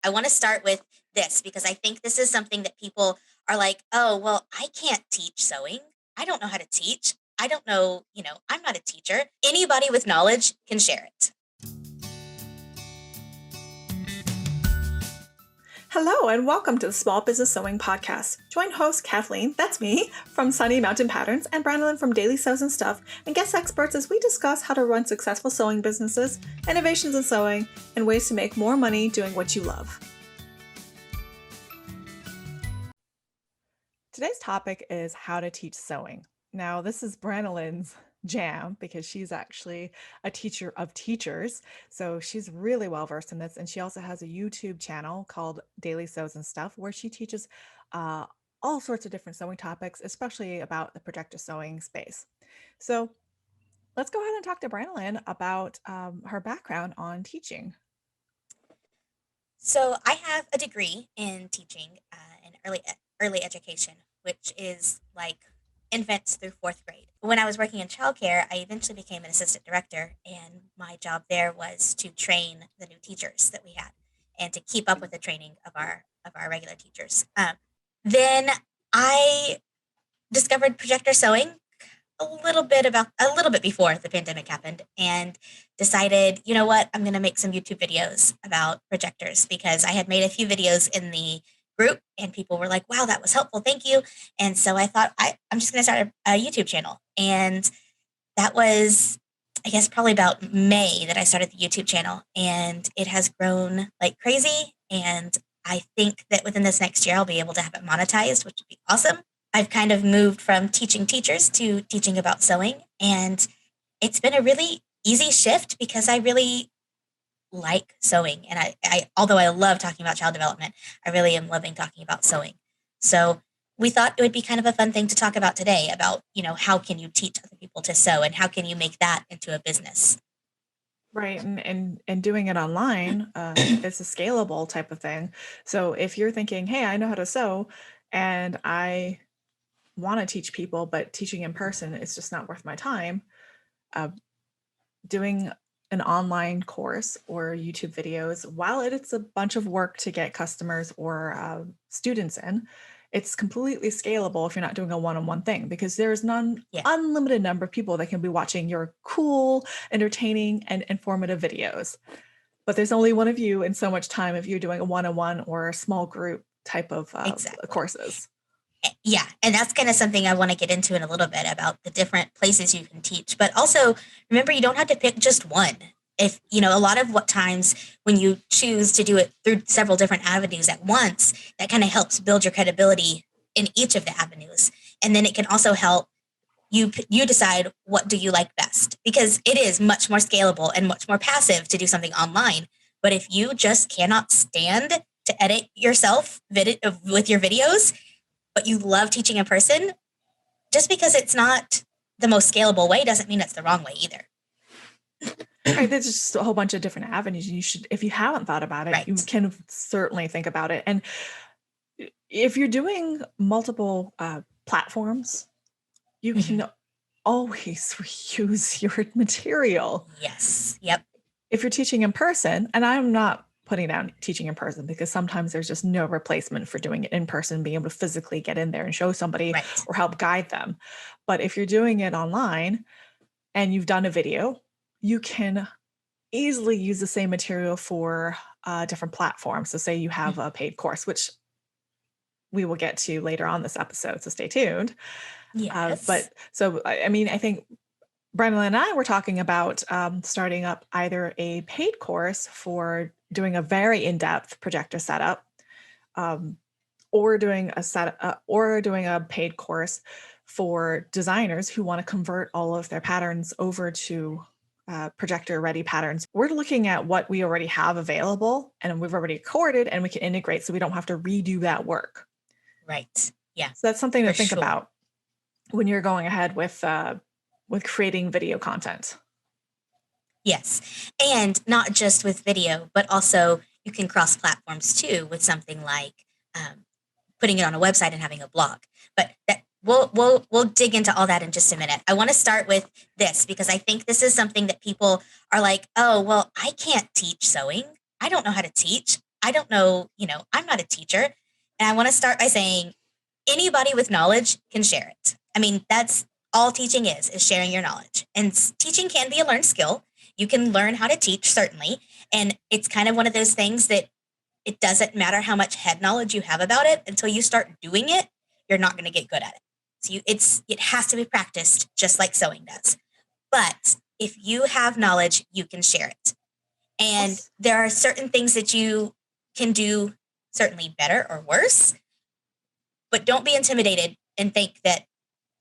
I want to start with this because I think this is something that people are like, oh, well, I can't teach sewing. I don't know how to teach. I don't know, I'm not a teacher. Anybody with knowledge can share it. Hello and welcome to the Small Business Sewing Podcast. Join host Kathleen, that's me, from Sunny Mountain Patterns, and Branalyn from Dailey Sews Stuff, and guest experts as we discuss how to run successful sewing businesses, innovations in sewing, and ways to make more money doing what you love. Today's topic is how to teach sewing. Now, this is Branalyn's jam because she's actually a teacher of teachers. So she's really well versed in this. And she also has a YouTube channel called Dailey Sews Stuff, where she teaches all sorts of different sewing topics, especially about the projector sewing space. So let's go ahead and talk to Branalyn about her background on teaching. So I have a degree in teaching in early education, which is like infants through fourth grade. When I was working in childcare, I eventually became an assistant director, and my job there was to train the new teachers that we had and to keep up with the training of our regular teachers. Then I discovered projector sewing a little bit before the pandemic happened, and decided, you know what, I'm going to make some YouTube videos about projectors because I had made a few videos in the group and people were like, wow, that was helpful, thank you. And so I thought I'm just going to start a YouTube channel. And that was, I guess, probably about May that I started the YouTube channel, and it has grown like crazy. And I think that within this next year I'll be able to have it monetized, which would be awesome. I've kind of moved from teaching teachers to teaching about sewing, and it's been a really easy shift because I really like sewing. And although I love talking about child development, I really am loving talking about sewing. So we thought it would be kind of a fun thing to talk about today about, how can you teach other people to sew and how can you make that into a business? Right. And doing it online is a scalable type of thing. So if you're thinking, hey, I know how to sew and I want to teach people, but teaching in person is just not worth my time, doing an online course or YouTube videos, while it's a bunch of work to get customers or students in, it's completely scalable if you're not doing a one-on-one thing, because there's unlimited number of people that can be watching your cool, entertaining, and informative videos. But there's only one of you and so much time if you're doing a one-on-one or a small group type of courses. Yeah, and that's kind of something I want to get into in a little bit about the different places you can teach. But also, remember, you don't have to pick just one. If, a lot of what times when you choose to do it through several different avenues at once, that kind of helps build your credibility in each of the avenues. And then it can also help you decide what do you like best, because it is much more scalable and much more passive to do something online. But if you just cannot stand to edit yourself with your videos, but you love teaching in person, just because it's not the most scalable way doesn't mean it's the wrong way either. Right, there's just a whole bunch of different avenues. You should, if you haven't thought about it, you can certainly think about it. And if you're doing multiple platforms, you can always reuse your material. Yes. Yep. If you're teaching in person, and I'm not putting down teaching in person because sometimes there's just no replacement for doing it in person, being able to physically get in there and show somebody or help guide them. But if you're doing it online and you've done a video, you can easily use the same material for different platforms. So say you have a paid course, which we will get to later on this episode, so stay tuned. Yes. I think Branalyn and I were talking about starting up either a paid course for doing a very in-depth projector setup, or doing a paid course for designers who want to convert all of their patterns over to projector ready patterns. We're looking at what we already have available and we've already recorded, and we can integrate so we don't have to redo that work. Right. Yeah. So that's something to think about when you're going ahead with creating video content. Yes. And not just with video, but also you can cross platforms too with something like putting it on a website and having a blog. But we'll dig into all that in just a minute. I want to start with this because I think this is something that people are like, oh, well, I can't teach sewing. I don't know how to teach. I don't know, I'm not a teacher. And I want to start by saying anybody with knowledge can share it. I mean, that's all teaching is sharing your knowledge. And teaching can be a learned skill. You can learn how to teach, certainly. And it's kind of one of those things that it doesn't matter how much head knowledge you have about it until you start doing it, you're not going to get good at it. So it has to be practiced just like sewing does. But if you have knowledge, you can share it. And there are certain things that you can do certainly better or worse, but don't be intimidated and think that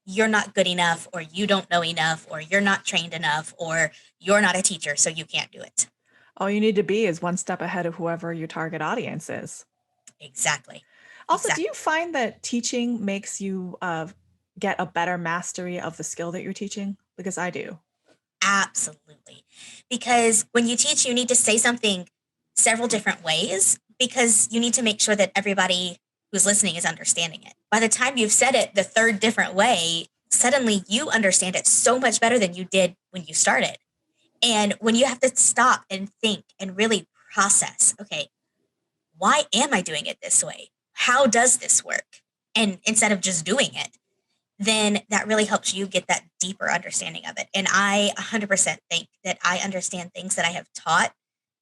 you're not good enough or you don't know enough or you're not trained enough or you're not a teacher, so you can't do it. All you need to be is one step ahead of whoever your target audience is. Exactly. Also, do Exactly. you find that teaching makes you get a better mastery of the skill that you're teaching? Because I do. Absolutely. Because when you teach, you need to say something several different ways because you need to make sure that everybody who's listening is understanding it. By the time you've said it the third different way, suddenly you understand it so much better than you did when you started. And when you have to stop and think and really process, okay, why am I doing it this way? How does this work? And instead of just doing it, then that really helps you get that deeper understanding of it. And I 100% think that I understand things that I have taught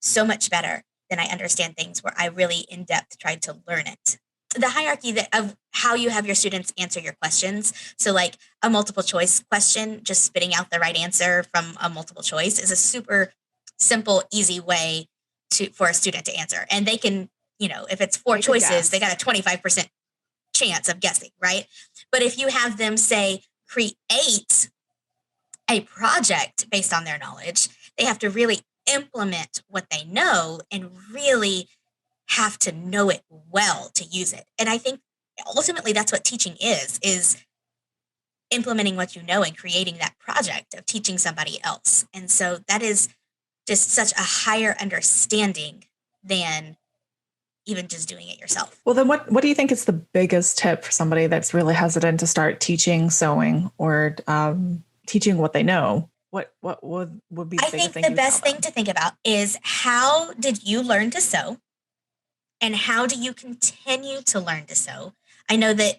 so much better than I understand things where I really in depth tried to learn it. The hierarchy of how you have your students answer your questions. So, like a multiple choice question, just spitting out the right answer from a multiple choice is a super simple, easy way for a student to answer. And they can, if it's four They could choices, they guess. got a 25% chance of guessing, right? But if you have them say, create a project based on their knowledge, they have to really implement what they know and really have to know it well to use it. And I think ultimately that's what teaching is implementing what you know and creating that project of teaching somebody else. And so that is just such a higher understanding than even just doing it yourself. Well, then what do you think is the biggest tip for somebody that's really hesitant to start teaching sewing or teaching what they know? What would be the I biggest think thing the you would tell best thing them? to think about is how did you learn to sew and how do you continue to learn to sew? I know that,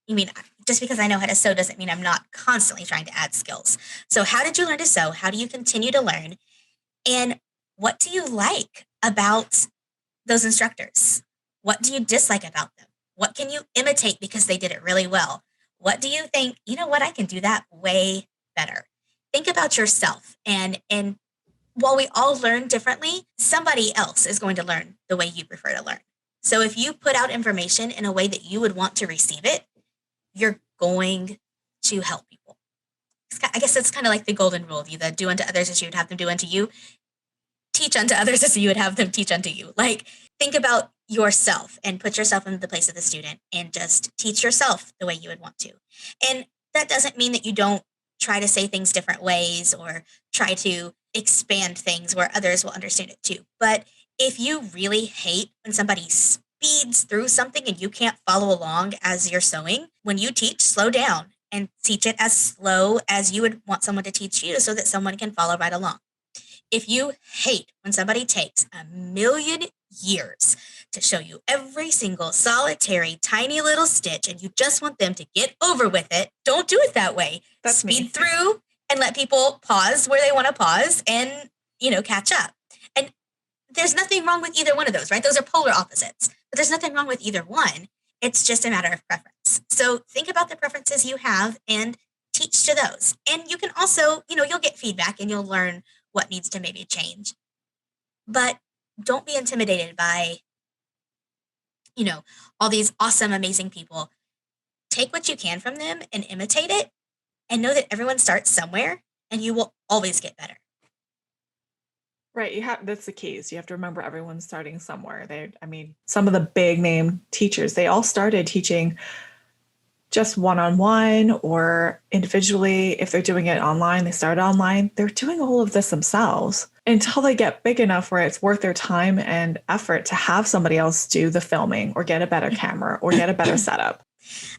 I mean, just because I know how to sew doesn't mean I'm not constantly trying to add skills. So, how did you learn to sew? How do you continue to learn? And what do you like about those instructors? What do you dislike about them? What can you imitate because they did it really well? What do you think, you know what, I can do that way better? Think about yourself and while we all learn differently, somebody else is going to learn the way you prefer to learn. So if you put out information in a way that you would want to receive it, you're going to help people. I guess it's kind of like the golden rule of you that do unto others as you would have them do unto you. Teach unto others as you would have them teach unto you. Like, think about yourself and put yourself in the place of the student and just teach yourself the way you would want to. And that doesn't mean that you don't try to say things different ways or try to expand things where others will understand it too. But if you really hate when somebody speeds through something and you can't follow along as you're sewing, when you teach, slow down and teach it as slow as you would want someone to teach you so that someone can follow right along. If you hate when somebody takes a million years to show you every single solitary tiny little stitch and you just want them to get over with it, don't do it that way. That's me. Speed through and let people pause where they want to pause and, catch up. And there's nothing wrong with either one of those, right? Those are polar opposites, but there's nothing wrong with either one. It's just a matter of preference. So think about the preferences you have and teach to those. And you can also, you'll get feedback and you'll learn what needs to maybe change. But don't be intimidated by, all these awesome, amazing people. Take what you can from them and imitate it and know that everyone starts somewhere and you will always get better. Right, that's the keys. You have to remember everyone's starting somewhere. Some of the big name teachers, they all started teaching just one-on-one or individually. If they're doing it online, they start online. They're doing all of this themselves until they get big enough where it's worth their time and effort to have somebody else do the filming or get a better camera or get a better setup.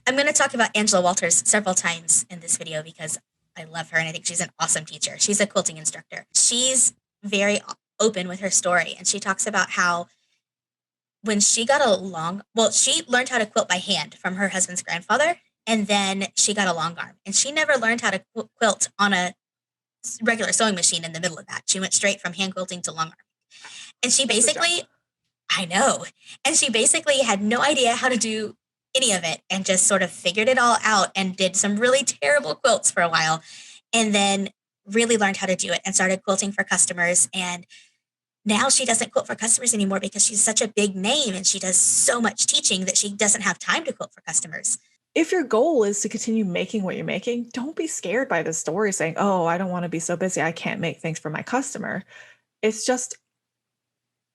I'm going to talk about Angela Walters several times in this video because I love her and I think she's an awesome teacher. She's a quilting instructor. She's very open with her story and she talks about how when she got she learned how to quilt by hand from her husband's grandfather, and then she got a long arm, and she never learned how to quilt on a regular sewing machine in the middle of that. She went straight from hand quilting to long arm. And she That's a jump. basically, I know, and she basically had no idea how to do any of it and just sort of figured it all out and did some really terrible quilts for a while and then really learned how to do it and started quilting for customers. And now she doesn't quilt for customers anymore because she's such a big name and she does so much teaching that she doesn't have time to quilt for customers. If your goal is to continue making what you're making, don't be scared by the story saying, oh, I don't want to be so busy. I can't make things for my customer. It's just,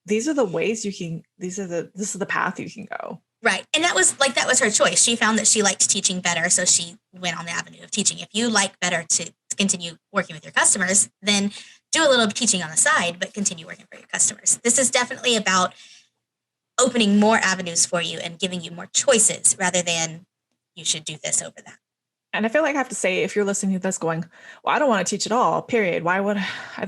these are the ways you can, this is the path you can go. Right. And that was her choice. She found that she liked teaching better, so she went on the avenue of teaching. If you like better to continue working with your customers, then do a little teaching on the side, but continue working for your customers. This is definitely about opening more avenues for you and giving you more choices rather than you should do this over that. And I feel like I have to say, if you're listening to this going, well, I don't want to teach at all, period. Why would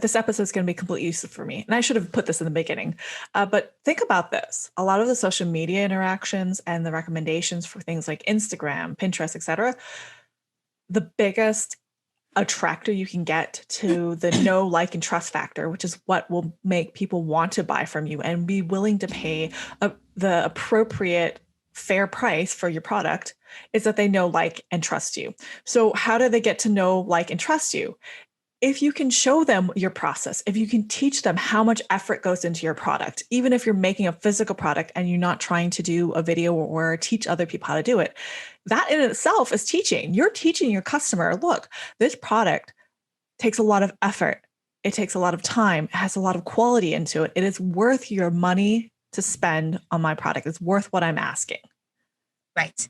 this episode is going to be completely useless for me? And I should have put this in the beginning. But think about this. A lot of the social media interactions and the recommendations for things like Instagram, Pinterest, etc., the biggest attractor you can get to the know, like, and trust factor, which is what will make people want to buy from you and be willing to pay the appropriate fair price for your product, is that they know, like, and trust you. So how do they get to know, like, and trust you? If you can show them your process, if you can teach them how much effort goes into your product, even if you're making a physical product and you're not trying to do a video or teach other people how to do it, that in itself is teaching. You're teaching your customer, look, this product takes a lot of effort. It takes a lot of time. It has a lot of quality into it. It is worth your money to spend on my product. It's worth what I'm asking. Right.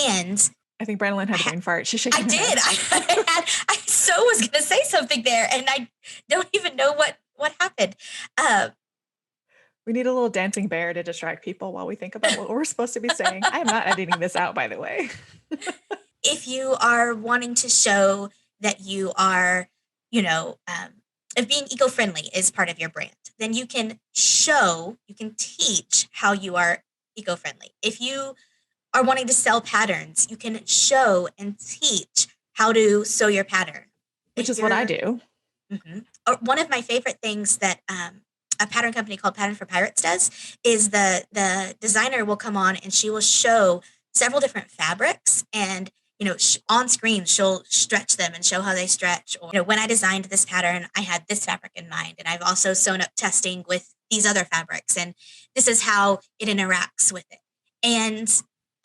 And I think Branalyn had a brain fart. She's shaking I her did. head. I so was going to say something there, and I don't even know what happened. We need a little dancing bear to distract people while we think about what we're supposed to be saying. I am not editing this out, by the way. If you are wanting to show that you are, if being eco-friendly is part of your brand, then you can teach how you are eco-friendly. If you are wanting to sell patterns, you can show and teach how to sew your pattern. Which is what I do. Mm-hmm. One of my favorite things that a pattern company called Pattern for Pirates does is the designer will come on and she will show several different fabrics and on screen she'll stretch them and show how they stretch. Or when I designed this pattern, I had this fabric in mind, and I've also sewn up testing with these other fabrics, and this is how it interacts with it. And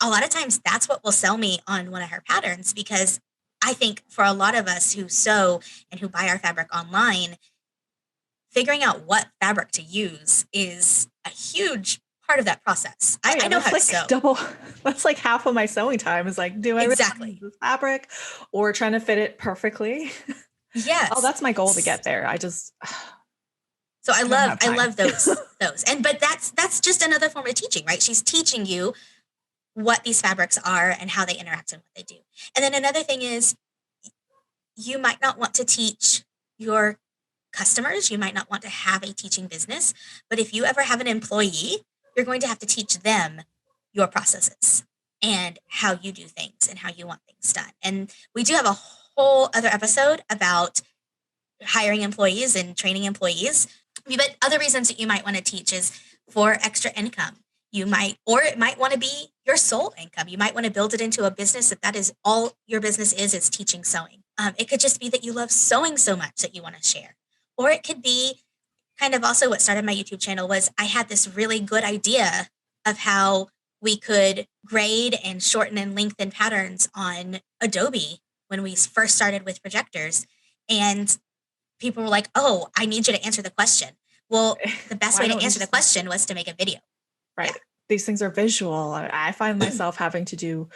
a lot of times that's what will sell me on one of her patterns, because I think for a lot of us who sew and who buy our fabric online, figuring out what fabric to use is a huge part of that process. I know how to sew. That's like half of my sewing time is like, do I exactly use this fabric or trying to fit it perfectly? Yes. Oh, that's my goal to get there. So I love those. But that's just another form of teaching, right? She's teaching you what these fabrics are and how they interact and what they do. And then another thing is, you might not want to teach your customers. You might not want to have a teaching business, but if you ever have an employee, you're going to have to teach them your processes and how you do things and how you want things done. And we do have a whole other episode about hiring employees and training employees. But other reasons that you might want to teach is for extra income. It might want to be your sole income. You might want to build it into a business that is all your business is teaching sewing. It could just be that you love sewing so much that you want to share. Or it could be kind of also what started my YouTube channel was I had this really good idea of how we could grade and shorten and lengthen patterns on Adobe when we first started with projectors. And people were like, oh, I need you to answer the question. Well, the best way to answer the question was to make a video. Right. Yeah. These things are visual. I find myself having to doing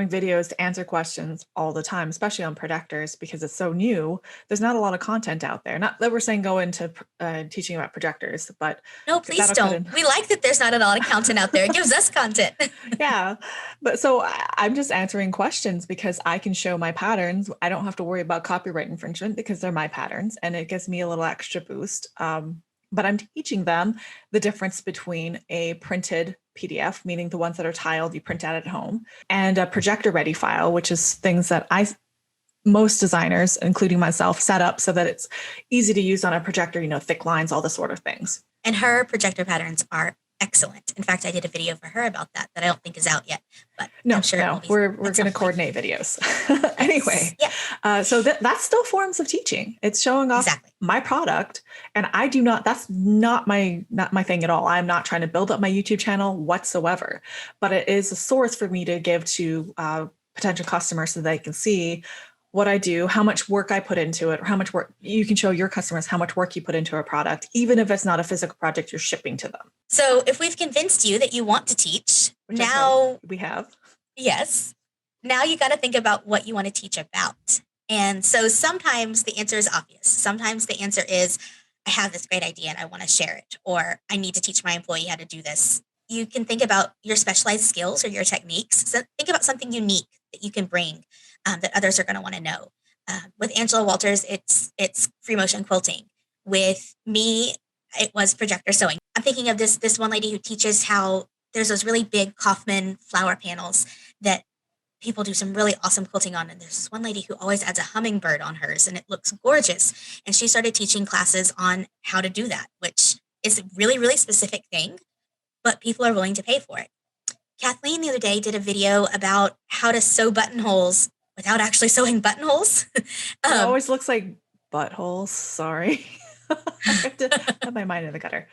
videos to answer questions all the time, especially on projectors, because it's so new. There's not a lot of content out there. Not that we're saying go into teaching about projectors, but no, please don't. We like that there's not a lot of content out there. It gives us content. Yeah. But so I'm just answering questions because I can show my patterns. I don't have to worry about copyright infringement because they're my patterns, and it gives me a little extra boost. but I'm teaching them the difference between a printed PDF, meaning the ones that are tiled, you print out at home, and a projector ready file, which is things that most designers, including myself, set up so that it's easy to use on a projector, thick lines, all the sort of things. And her projector patterns are excellent. In fact, I did a video for her about that I don't think is out yet, but I'm sure it will be. We're going to coordinate videos. Anyway, yeah. So that's still forms of teaching. It's showing off my product, and that's not my thing at all. I'm not trying to build up my YouTube channel whatsoever, but it is a source for me to give to potential customers so they can see what I do, how much work I put into it, or how much work you can show your customers how much work you put into a product, even if it's not a physical project you're shipping to them. So if we've convinced you that you want to teach, now we have. Yes. Now you got to think about what you want to teach about. And so sometimes the answer is obvious. Sometimes the answer is, I have this great idea and I want to share it, or I need to teach my employee how to do this. You can think about your specialized skills or your techniques. So think about something unique that you can bring that others are going to want to know. With Angela Walters, it's free motion quilting. With me, it was projector sewing. I'm thinking of this one lady who teaches how there's those really big Kaufman flower panels that people do some really awesome quilting on. And there's this one lady who always adds a hummingbird on hers, and it looks gorgeous. And she started teaching classes on how to do that, which is a really, really specific thing, but people are willing to pay for it. Kathleen the other day did a video about how to sew buttonholes without actually sewing buttonholes. It always looks like buttholes. Sorry. I have to have my mind in the gutter.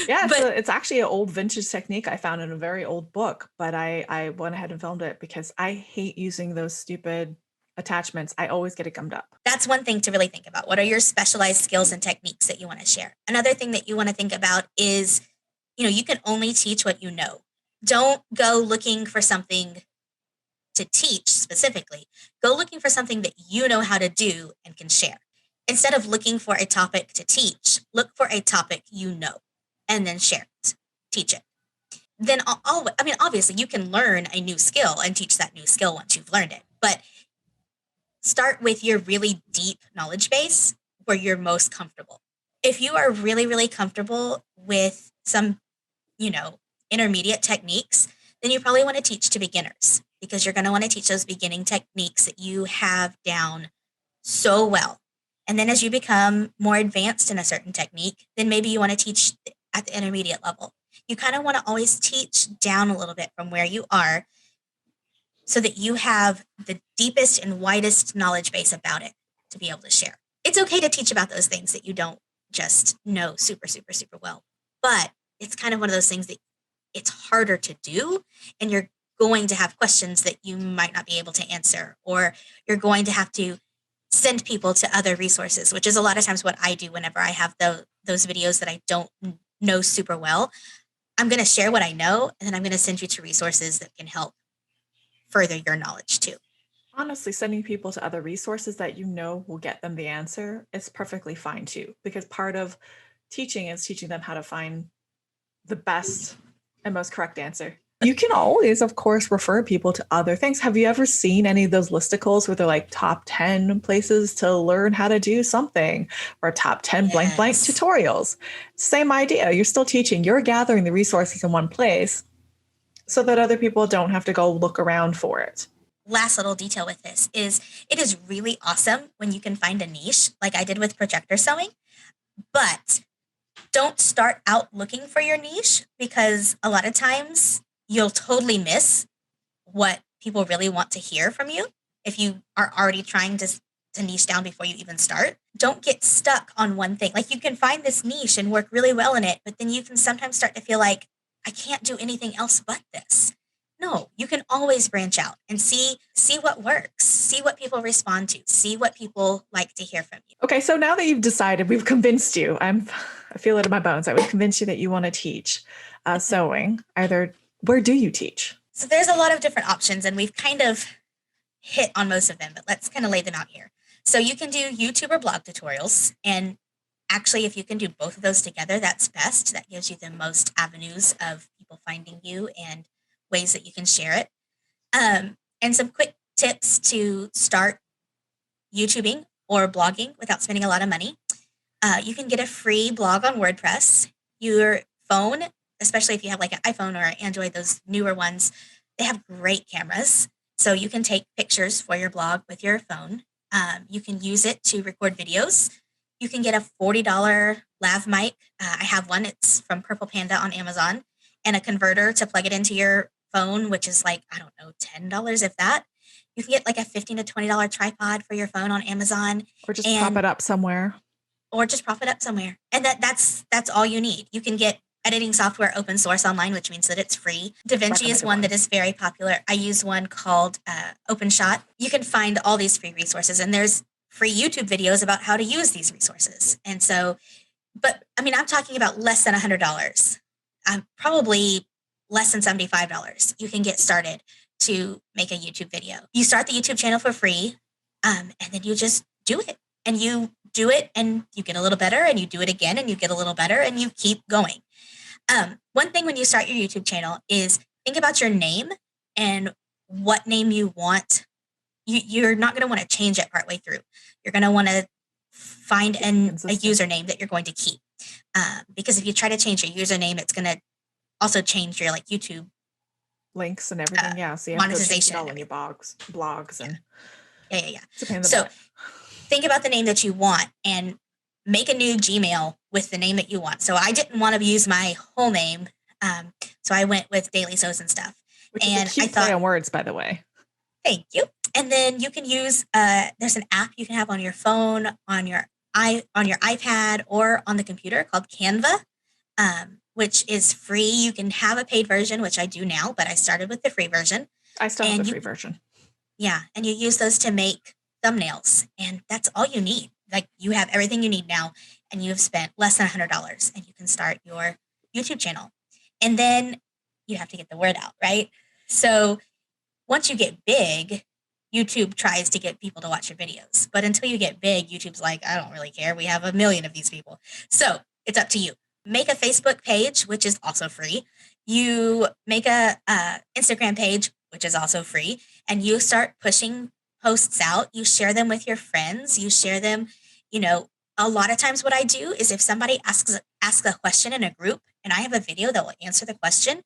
Yeah, it's actually an old vintage technique I found in a very old book, but I went ahead and filmed it because I hate using those stupid attachments. I always get it gummed up. That's one thing to really think about. What are your specialized skills and techniques that you want to share? Another thing that you want to think about is, you can only teach what you know. Don't go looking for something to teach specifically. Go looking for something that you know how to do and can share. Instead of looking for a topic to teach, look for a topic you know and then share it, teach it. Then, obviously you can learn a new skill and teach that new skill once you've learned it, but start with your really deep knowledge base where you're most comfortable. If you are really, really comfortable with some, intermediate techniques, then you probably want to teach to beginners because you're going to want to teach those beginning techniques that you have down so well. And then as you become more advanced in a certain technique, then maybe you want to teach at the intermediate level. You kind of want to always teach down a little bit from where you are so that you have the deepest and widest knowledge base about it to be able to share. It's okay to teach about those things that you don't just know super, super, super well. But it's kind of one of those things that it's harder to do, and you're going to have questions that you might not be able to answer, or you're going to have to send people to other resources, which is a lot of times what I do whenever I have those videos that I don't know super well. I'm going to share what I know, and then I'm going to send you to resources that can help further your knowledge too. Honestly, sending people to other resources that will get them the answer is perfectly fine too, because part of teaching is teaching them how to find the best and most correct answer. You can always, of course, refer people to other things. Have you ever seen any of those listicles where they're like top 10 places to learn how to do something, or top 10 blank tutorials? Same idea. You're still teaching. You're gathering the resources in one place so that other people don't have to go look around for it. Last little detail with this is it is really awesome when you can find a niche like I did with projector sewing, but don't start out looking for your niche because a lot of times you'll totally miss what people really want to hear from you if you are already trying to niche down before you even start. Don't get stuck on one thing. Like, you can find this niche and work really well in it, but then you can sometimes start to feel like, I can't do anything else but this. No, you can always branch out and see what works, see what people respond to, see what people like to hear from you. Okay, so now that you've decided, we've convinced you, I feel it in my bones, I would convince you that you want to teach sewing. Where do you teach? So there's a lot of different options, and we've kind of hit on most of them, but let's kind of lay them out here. So you can do YouTube or blog tutorials, and actually, if you can do both of those together, that's best. That gives you the most avenues of people finding you and ways that you can share it. And some quick tips to start YouTubing or blogging without spending a lot of money. You can get a free blog on WordPress. Your phone, especially if you have like an iPhone or Android, those newer ones, they have great cameras. So you can take pictures for your blog with your phone. You can use it to record videos. You can get a $40 lav mic. I have one. It's from Purple Panda on Amazon, and a converter to plug it into your phone, which is like, I don't know, $10 if that. You can get like a $15 to $20 tripod for your phone on Amazon, Or just prop and it up somewhere. or just prop it up somewhere. And that's all you need. You can get editing software open source online, which means that it's free. DaVinci is Recommended one one. that is very popular. I use one called OpenShot. You can find all these free resources, and there's free YouTube videos about how to use these resources. And so, but I mean, I'm talking about less than $100. Probably less than $75. You can get started to make a YouTube video. You start the YouTube channel for free, and then you just do it. And you do it, and you get a little better, and you do it again, and you get a little better, and you keep going. One thing when you start your YouTube channel is think about your name and what name you want. You're not going to want to change it partway through. You're going to want to find a username that you're going to keep. Because if you try to change your username, it's going to also change your like YouTube links and everything. Yeah, so you have to change it all in your blogs and yeah. It's a pain in the So butt. think about the name that you want and make a new Gmail with the name that you want. So I didn't want to use my whole name, so I went with Dailey Sews Stuff. Which is a cute play on words, by the way. Thank you. And then you can use there's an app you can have on your phone, on your iPad, or on the computer called Canva, which is free. You can have a paid version, which I do now, but I started with the free version. I still have the free version. Yeah, and you use those to make thumbnails, and that's all you need. Like, you have everything you need now, and you've spent less than $100, and you can start your YouTube channel. And then you have to get the word out, right? So once you get big, YouTube tries to get people to watch your videos. But until you get big, YouTube's like, I don't really care. We have 1 million of these people. So it's up to you. Make a Facebook page, which is also free. You make a Instagram page, which is also free. And you start pushing posts out. You share them with your friends. You share them, a lot of times what I do is if somebody asks a question in a group and I have a video that will answer the question,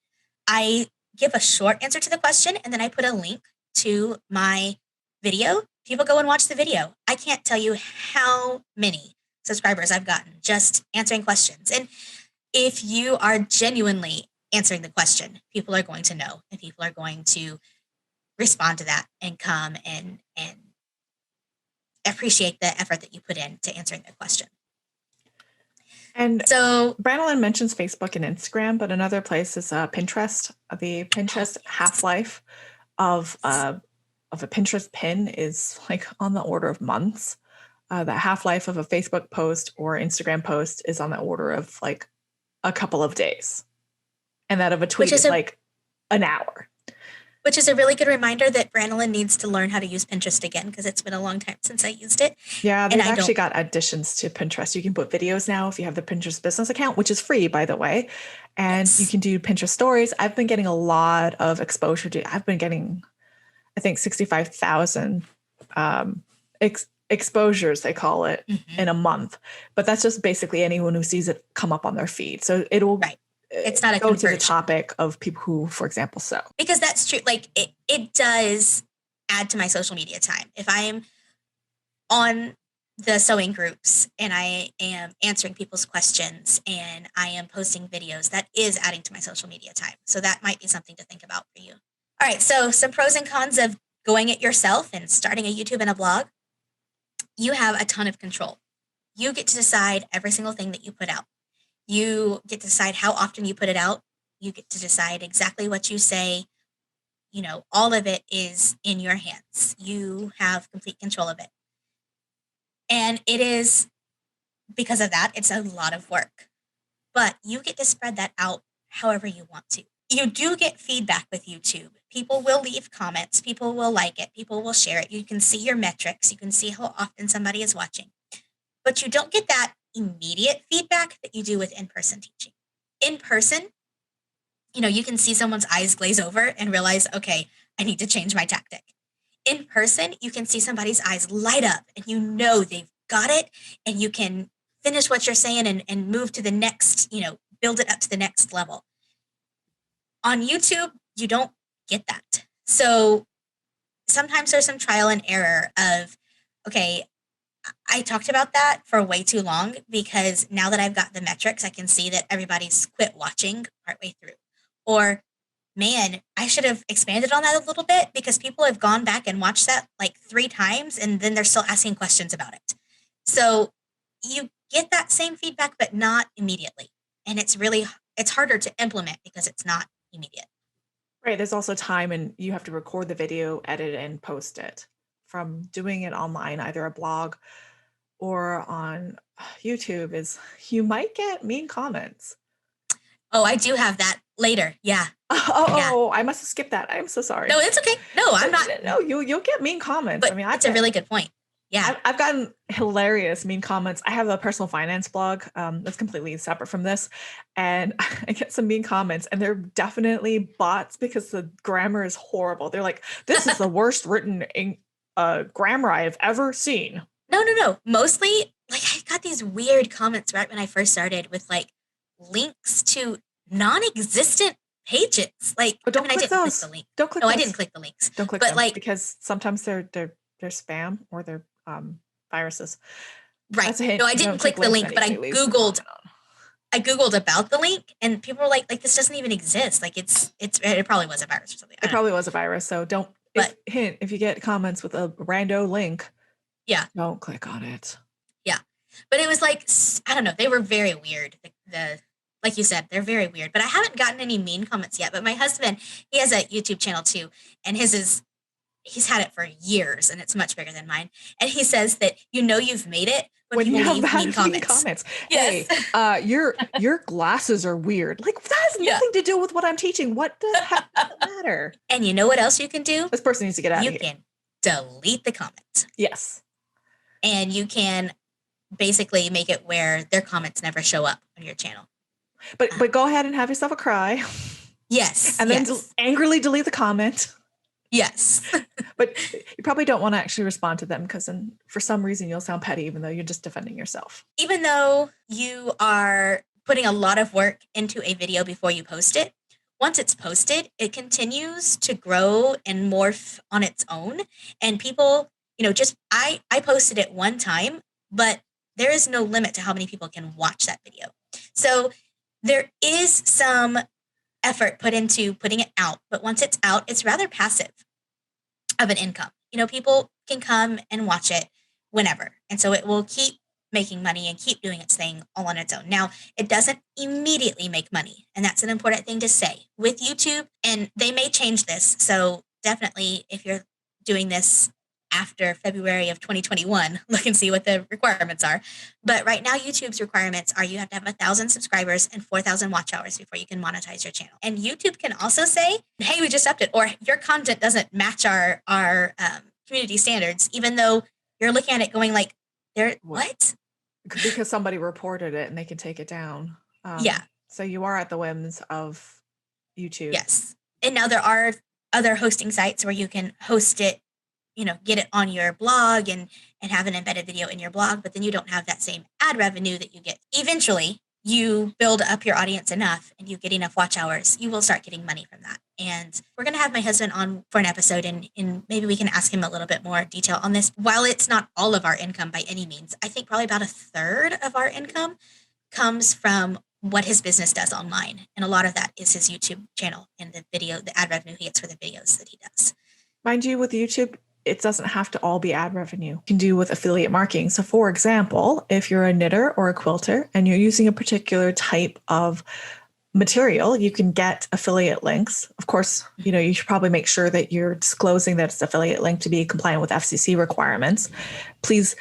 I give a short answer to the question, and then I put a link to my video. People go and watch the video. I can't tell you how many subscribers I've gotten just answering questions. And if you are genuinely answering the question, people are going to know, and people are going to respond to that and come and appreciate the effort that you put in to answering their question. And so Branalyn mentions Facebook and Instagram, but another place is Pinterest. The Pinterest half-life of a Pinterest pin is like on the order of months. The half-life of a Facebook post or Instagram post is on the order of like a couple of days. And that of a tweet is like an hour. Which is a really good reminder that Branalyn needs to learn how to use Pinterest again, because it's been a long time since I used it. Yeah, they've actually got additions to Pinterest. You can put videos now if you have the Pinterest business account, which is free, by the way. And you can do Pinterest stories. I've been getting a lot of exposure to, I've been getting, I think, 65,000 exposures, they call it, in a month. But that's just basically anyone who sees it come up on their feed. So it'll... Right. It's not a go to the topic of people who, for example, sew. Because that's true. Like it does add to my social media time. If I am on the sewing groups and I am answering people's questions and I am posting videos, that is adding to my social media time. So that might be something to think about for you. All right. So some pros and cons of going it yourself and starting a YouTube and a blog. You have a ton of control. You get to decide every single thing that you put out. You get to decide how often you put it out. You get to decide exactly what you say. All of it is in your hands. You have complete control of it. And it is, because of that, it's a lot of work. But you get to spread that out however you want to. You do get feedback with YouTube. People will leave comments. People will like it. People will share it. You can see your metrics. You can see how often somebody is watching. But you don't get that immediate feedback that you do with in-person teaching. In person, you can see someone's eyes glaze over and realize, okay, I need to change my tactic. In person, you can see somebody's eyes light up and they've got it, and you can finish what you're saying and move to the next, build it up to the next level. On YouTube, you don't get that. So sometimes there's some trial and error of, okay, I talked about that for way too long because now that I've got the metrics, I can see that everybody's quit watching partway through. Or, man, I should have expanded on that a little bit because people have gone back and watched that like 3 times and then they're still asking questions about it. So you get that same feedback, but not immediately. And it's harder to implement because it's not immediate. Right. There's also time, and you have to record the video, edit, and post it. From doing it online, either a blog or on YouTube, is you might get mean comments. Oh, I do have that later. Yeah. Oh, I must have skipped that. I'm so sorry. No, it's okay. No, I'm not. No, you'll get mean comments. But it's a really good point. Yeah. I've gotten hilarious mean comments. I have a personal finance blog that's completely separate from this. And I get some mean comments, and they're definitely bots because the grammar is horrible. They're like, this is the worst written grammar I have ever seen. No. Mostly, like, I got these weird comments right when I first started with like links to non-existent pages. Like, don't click those. Click the link. Don't click. No, I didn't click the links. Don't click them, like, because sometimes they're spam or they're viruses. Right. No, I didn't click the link, but I googled about the link, and people were like this doesn't even exist. Like it probably was a virus or something. It probably was a virus. So don't. But if you get comments with a rando link, yeah, don't click on it. Yeah, but it was like, I don't know. They were very weird. The like you said, they're very weird. But I haven't gotten any mean comments yet. But my husband, he has a YouTube channel too, and he's had it for years, and it's much bigger than mine. And he says that you've made it when you leave mean comments. Yes. Hey, your glasses are weird. Like, that has nothing to do with what I'm teaching. What the heck does it matter? And you know what else you can do? This person needs to get out of here. You can delete the comment. Yes. And you can basically make it where their comments never show up on your channel. But go ahead and have yourself a cry. Yes. And then angrily delete the comment. Yes. But you probably don't want to actually respond to them because then for some reason you'll sound petty even though you're just defending yourself. Even though you are putting a lot of work into a video before you post it, once it's posted, it continues to grow and morph on its own. And people, I posted it one time, but there is no limit to how many people can watch that video. So there is some effort put into putting it out, but once it's out, it's rather passive of an income. People can come and watch it whenever. And so it will keep making money and keep doing its thing all on its own. Now, it doesn't immediately make money. And that's an important thing to say with YouTube. And they may change this. So definitely, if you're doing this after February of 2021, look and see what the requirements are. But right now, YouTube's requirements are you have to have 1,000 subscribers and 4,000 watch hours before you can monetize your channel. And YouTube can also say, hey, we just upped it, or your content doesn't match our community standards, even though you're looking at it going like, what? Because somebody reported it and they can take it down. Yeah. So you are at the whims of YouTube. Yes. And now there are other hosting sites where you can host it, get it on your blog and have an embedded video in your blog, but then you don't have that same ad revenue that you get. Eventually, you build up your audience enough and you get enough watch hours, you will start getting money from that. And we're going to have my husband on for an episode, and maybe we can ask him a little bit more detail on this. While it's not all of our income by any means, I think probably about 1/3 of our income comes from what his business does online. And a lot of that is his YouTube channel and the ad revenue he gets for the videos that he does. Mind you, with YouTube, it doesn't have to all be ad revenue. You can do with affiliate marketing. So for example, if you're a knitter or a quilter and you're using a particular type of material, you can get affiliate links. Of course, you should probably make sure that you're disclosing that it's affiliate link to be compliant with FCC requirements. Please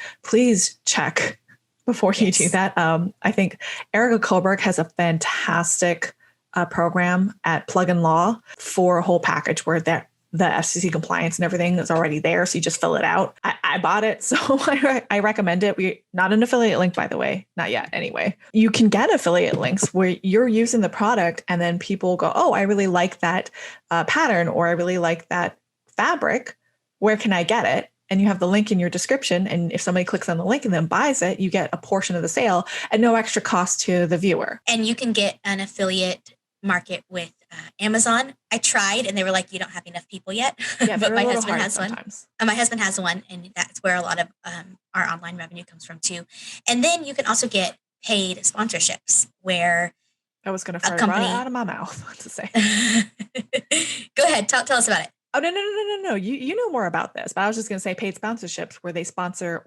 check before you do that. I think Erica Kohlberg has a fantastic program at Plug and Law for a whole package where the FCC compliance and everything is already there. So you just fill it out. I bought it, so I recommend it. We're not an affiliate link, by the way, not yet. Anyway, you can get affiliate links where you're using the product and then people go, oh, I really like that pattern, or I really like that fabric. Where can I get it? and you have the link in your description, and if somebody clicks on the link and then buys it, you get a portion of the sale at no extra cost to the viewer. And you can get an affiliate market with Amazon. I tried, and they were like, "You don't have enough people yet." Yeah, But they're my a little husband hard has one. sometimes. My husband has one, and that's where a lot of our online revenue comes from too. And then you can also get paid sponsorships where I was going to a fart right company. out of my mouth to say. Go ahead, tell us about it. Oh, no. You know more about this, but I was just going to say paid sponsorships where they sponsor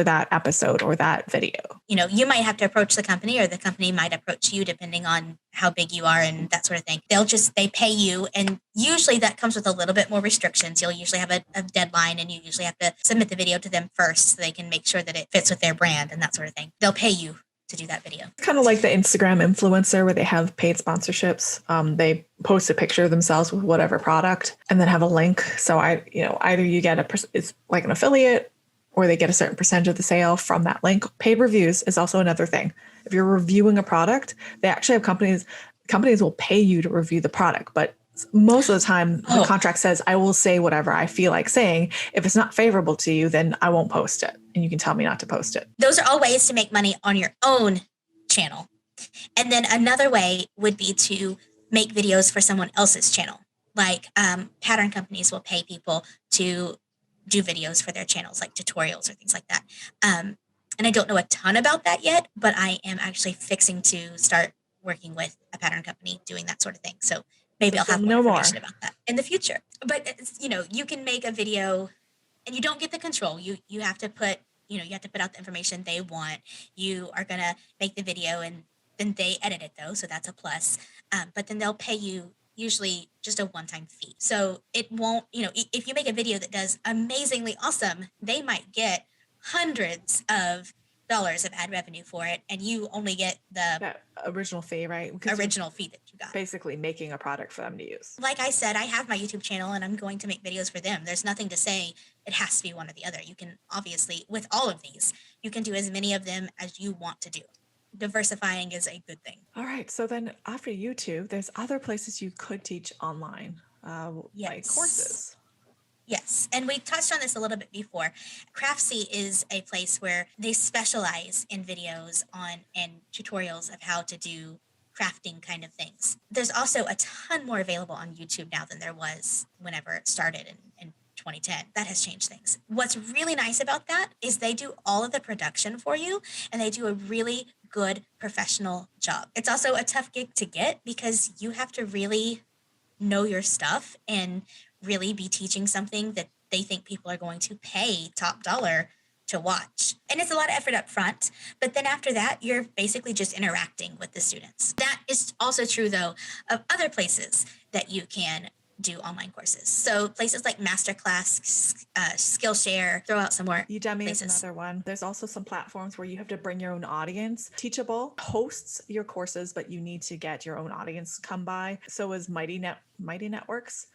that episode or that video. You know, you might have to approach the company, or the company might approach you depending on how big you are and that sort of thing. They pay you, and usually that comes with a little bit more restrictions. You'll usually have a deadline, and you usually have to submit the video to them first so they can make sure that it fits with their brand and that sort of thing. They'll pay you to do that video. It's kind of like the Instagram influencer where they have paid sponsorships. They post a picture of themselves with whatever product and then have a link. So either you get it's like an affiliate, or they get a certain percentage of the sale from that link. Paid reviews is also another thing. If you're reviewing a product, they actually have companies will pay you to review the product, but most of the time the contract says I will say whatever I feel like saying. If it's not favorable to you, then I won't post it, and you can tell me not to post it. Those are all ways to make money on your own channel. And then another way would be to make videos for someone else's channel. Like pattern companies will pay people to do videos for their channels, like tutorials or things like that. And I don't know a ton about that yet, but I am actually fixing to start working with a pattern company doing that sort of thing. So maybe I'll have more information about that in the future. But you can make a video, and you don't get the control. You have to put out the information they want. You are gonna make the video, and then they edit it though, so that's a plus. But then they'll pay you usually just a one-time fee. So it won't, if you make a video that does amazingly awesome, they might get hundreds of dollars of ad revenue for it, and you only get that original fee, right? Original fee that you got. Basically making a product for them to use. Like I said, I have my YouTube channel, and I'm going to make videos for them. There's nothing to say it has to be one or the other. You can obviously, with all of these, you can do as many of them as you want to do. Diversifying is a good thing. All right. So then after YouTube, there's other places you could teach online, like courses. Yes. And we touched on this a little bit before. Craftsy is a place where they specialize in videos and tutorials of how to do crafting kind of things. There's also a ton more available on YouTube now than there was whenever it started in 2010. That has changed things. What's really nice about that is they do all of the production for you, and they do a really good professional job. It's also a tough gig to get because you have to really know your stuff and really be teaching something that they think people are going to pay top dollar to watch. And it's a lot of effort up front, but then after that, you're basically just interacting with the students. That is also true, though, of other places that you can do online courses. So places like Masterclass, Skillshare, throw out some more Udemy places. is another one. There's also some platforms where you have to bring your own audience. Teachable hosts your courses, but you need to get your own audience come by. So is Mighty Networks,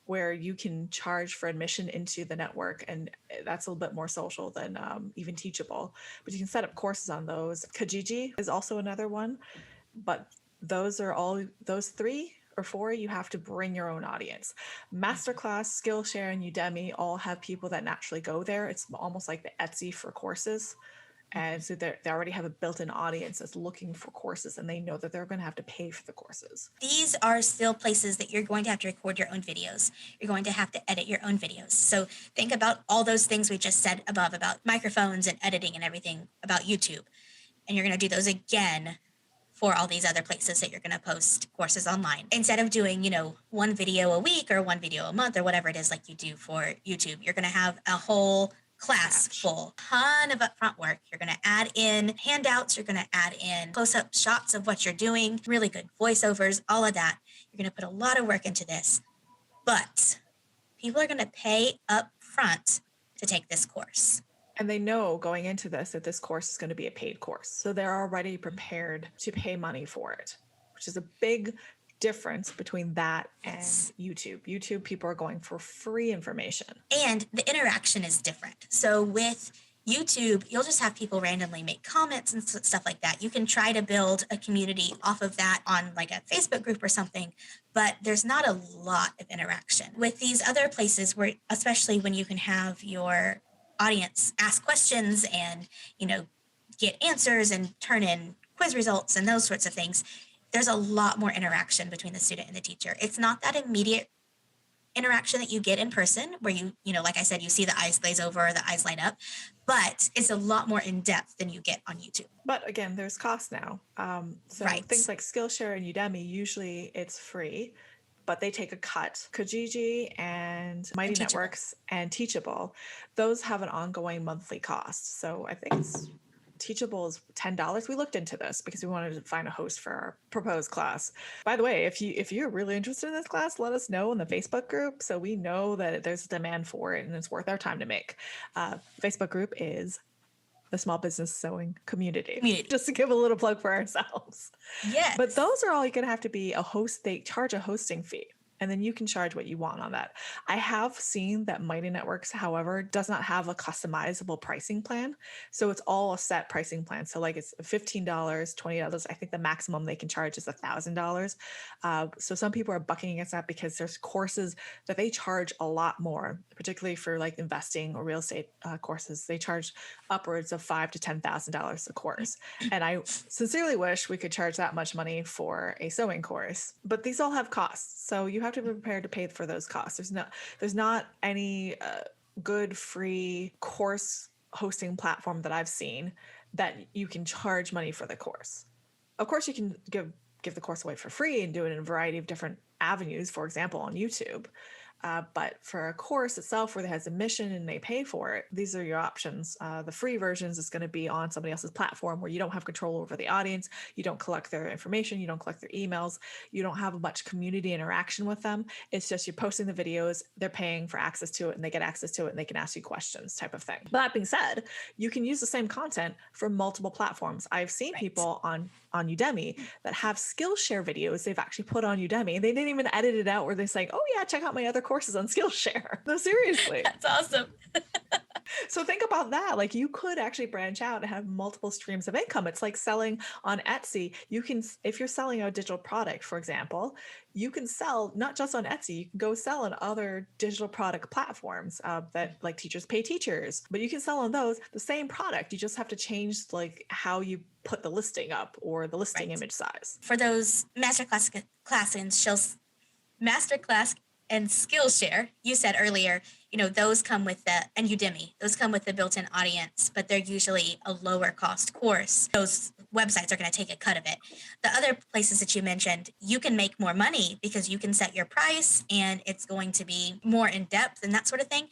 where you can charge for admission into the network, and that's a little bit more social than even Teachable. But you can set up courses on those. Kijiji is also another one, but those 3 or 4, you have to bring your own audience. Masterclass, Skillshare, and Udemy all have people that naturally go there. It's almost like the Etsy for courses. And so they already have a built-in audience that's looking for courses, and they know that they're going to have to pay for the courses. These are still places that you're going to have to record your own videos. You're going to have to edit your own videos. So think about all those things we just said above about microphones and editing and everything about YouTube. And you're going to do those again for all these other places that you're going to post courses online. Instead of doing, one video a week or one video a month or whatever it is like you do for YouTube, you're going to have a whole class full, ton of upfront work. You're going to add in handouts. You're going to add in close-up shots of what you're doing, really good voiceovers, all of that. You're going to put a lot of work into this, but people are going to pay up front to take this course. And they know going into this that this course is going to be a paid course. So they're already prepared to pay money for it, which is a big difference between that and YouTube. YouTube, people are going for free information. And the interaction is different. So with YouTube, you'll just have people randomly make comments and stuff like that. You can try to build a community off of that on like a Facebook group or something, but there's not a lot of interaction. With these other places where, especially when you can have your audience ask questions and, you know, get answers and turn in quiz results and those sorts of things, there's a lot more interaction between the student and the teacher. It's not that immediate interaction that you get in person where you know, like I said, you see the eyes glaze over or the eyes light up, but it's a lot more in depth than you get on YouTube. But again, there's cost now. So Right. things like Skillshare and Udemy, usually it's free, but they take a cut. Kijiji and Mighty And Teachable. Networks and Teachable, those have an ongoing monthly cost. So I think it's Teachable is $10. We looked into this because we wanted to find a host for our proposed class. By the way, if you're really interested in this class, let us know in the Facebook group so we know that there's a demand for it and it's worth our time to make. Facebook group is the Small Business Sewing Community. Just to give a little plug for ourselves. Yes. But those are all going to have to be a host. They charge a hosting fee. And then you can charge what you want on that. I have seen that Mighty Networks, however, does not have a customizable pricing plan. So it's all a set pricing plan. So like it's $15, $20. I think the maximum they can charge is $1,000. So some people are bucking against that because there's courses that they charge a lot more, particularly for like investing or real estate courses. They charge upwards of $5,000 to $10,000 a course. And I sincerely wish we could charge that much money for a sewing course. But these all have costs. So you have to be prepared to pay for those costs. There's not any good free course hosting platform that I've seen that you can charge money for the course. Of course, you can give the course away for free and do it in a variety of different avenues, for example, on YouTube. But for a course itself where it has a mission and they pay for it, these are your options. The free versions is going to be on somebody else's platform where you don't have control over the audience. You don't collect their information. You don't collect their emails. You don't have much community interaction with them. It's just you're posting the videos, they're paying for access to it, and they get access to it, and they can ask you questions type of thing. But that being said, you can use the same content for multiple platforms. I've seen people on Udemy that have Skillshare videos they've actually put on Udemy. They didn't even edit it out where they're saying, oh yeah, check out my other courses on Skillshare. No, seriously. That's awesome. So think about that. Like you could actually branch out and have multiple streams of income. It's like selling on Etsy. You can, if you're selling a digital product, for example, you can sell not just on Etsy, you can go sell on other digital product platforms that like Teachers Pay Teachers, but you can sell on those the same product. You just have to change like how you put the listing up or the listing image size. For those masterclass and Skillshare, you said earlier, you know, those come with and Udemy, those come with the built-in audience, but they're usually a lower cost course. Those websites are going to take a cut of it. The other places that you mentioned, you can make more money because you can set your price and it's going to be more in depth and that sort of thing.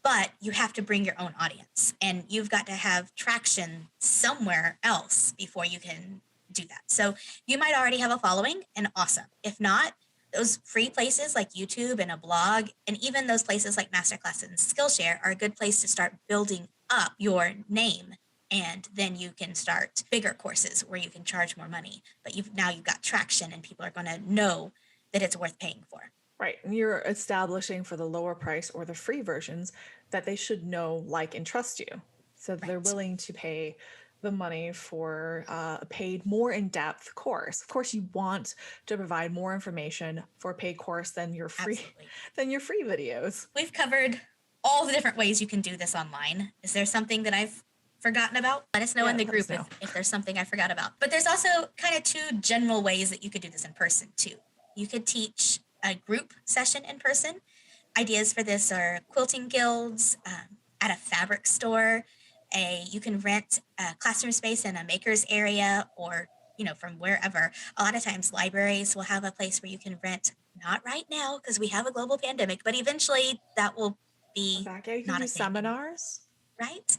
But you have to bring your own audience and you've got to have traction somewhere else before you can do that. So you might already have a following and awesome. If not, those free places like YouTube and a blog, and even those places like Masterclass and Skillshare are a good place to start building up your name. And then you can start bigger courses where you can charge more money. But you've got traction and people are going to know that it's worth paying for. Right. And you're establishing for the lower price or the free versions that they should know, like, and trust you. So they're willing to pay the money for a paid, more in-depth course. Of course, you want to provide more information for a paid course than your free videos. We've covered all the different ways you can do this online. Is there something that I've forgotten about? Let us know in the group if there's something I forgot about. But there's also kind of two general ways that you could do this in person too. You could teach a group session in person. Ideas for this are quilting guilds, at a fabric store. You can rent a classroom space in a maker's area or, you know, from wherever. A lot of times libraries will have a place where you can rent, not right now because we have a global pandemic, but eventually that will be you can not do a thing. Seminars. Right?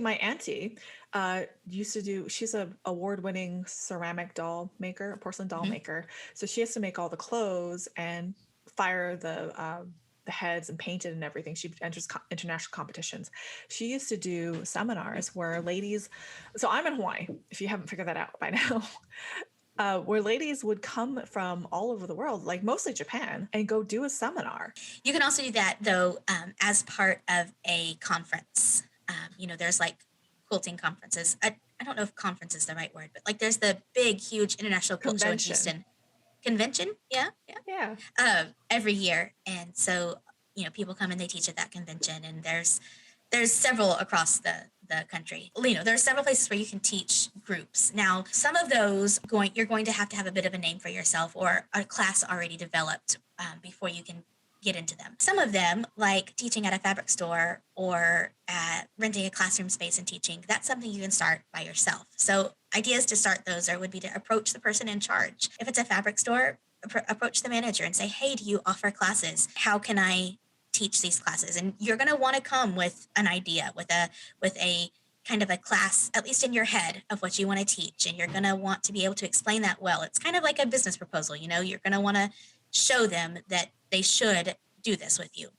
my auntie used to do, she's an award-winning ceramic doll maker, porcelain doll maker. So she has to make all the clothes and fire the heads and paint it and everything. She enters international competitions. She used to do seminars where ladies, so I'm in Hawaii, if you haven't figured that out by now. where ladies would come from all over the world, like mostly Japan, and go do a seminar. You can also do that, though, as part of a conference. There's like quilting conferences. I don't know if conference is the right word, but like there's the big, huge international quilt show in Convention. Houston. Convention? Yeah. Yeah. Every year. And so, people come and they teach at that convention, and there's several across the country. There are several places where you can teach groups. Now, some of those you're going to have a bit of a name for yourself or a class already developed before you can get into them. Some of them, like teaching at a fabric store or renting a classroom space and teaching, that's something you can start by yourself. So ideas to start those would be to approach the person in charge. If it's a fabric store, approach the manager and say, hey, do you offer classes? How can I teach these classes? And you're going to want to come with an idea, with a kind of a class, at least in your head, of what you want to teach. And you're going to want to be able to explain that well. It's kind of like a business proposal. You're going to want to show them that they should do this with you.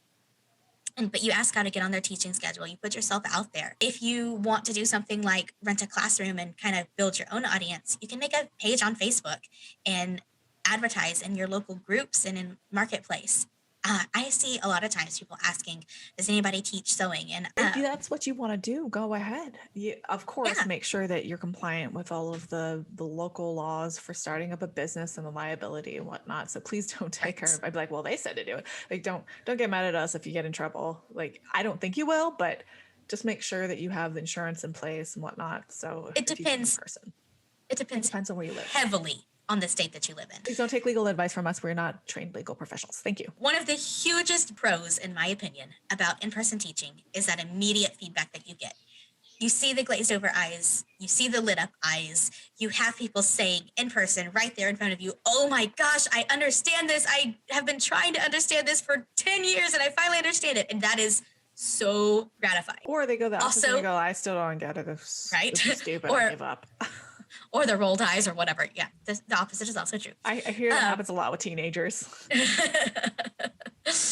But you ask how to get on their teaching schedule. You put yourself out there. If you want to do something like rent a classroom and kind of build your own audience, you can make a page on Facebook and advertise in your local groups and in Marketplace. I see a lot of times people asking, does anybody teach sewing? And if that's what you want to do, go ahead. Of course, make sure that you're compliant with all of the local laws for starting up a business and the liability and whatnot. So please don't take her. I'd be like, well, they said to do it. Like, don't get mad at us if you get in trouble. Like, I don't think you will, but just make sure that you have the insurance in place and whatnot. So it depends. It depends on where you live. Heavily on the state that you live in. Please don't take legal advice from us. We're not trained legal professionals. Thank you. One of the hugest pros, in my opinion, about in-person teaching is that immediate feedback that you get. You see the glazed over eyes, you see the lit up eyes, you have people saying in person right there in front of you, oh my gosh, I understand this. I have been trying to understand this for 10 years and I finally understand it. And that is so gratifying. Or they go the opposite and they go, I still don't get it. This is stupid. I give up. Or the rolled eyes or whatever. Yeah, the opposite is also true. I hear that happens a lot with teenagers.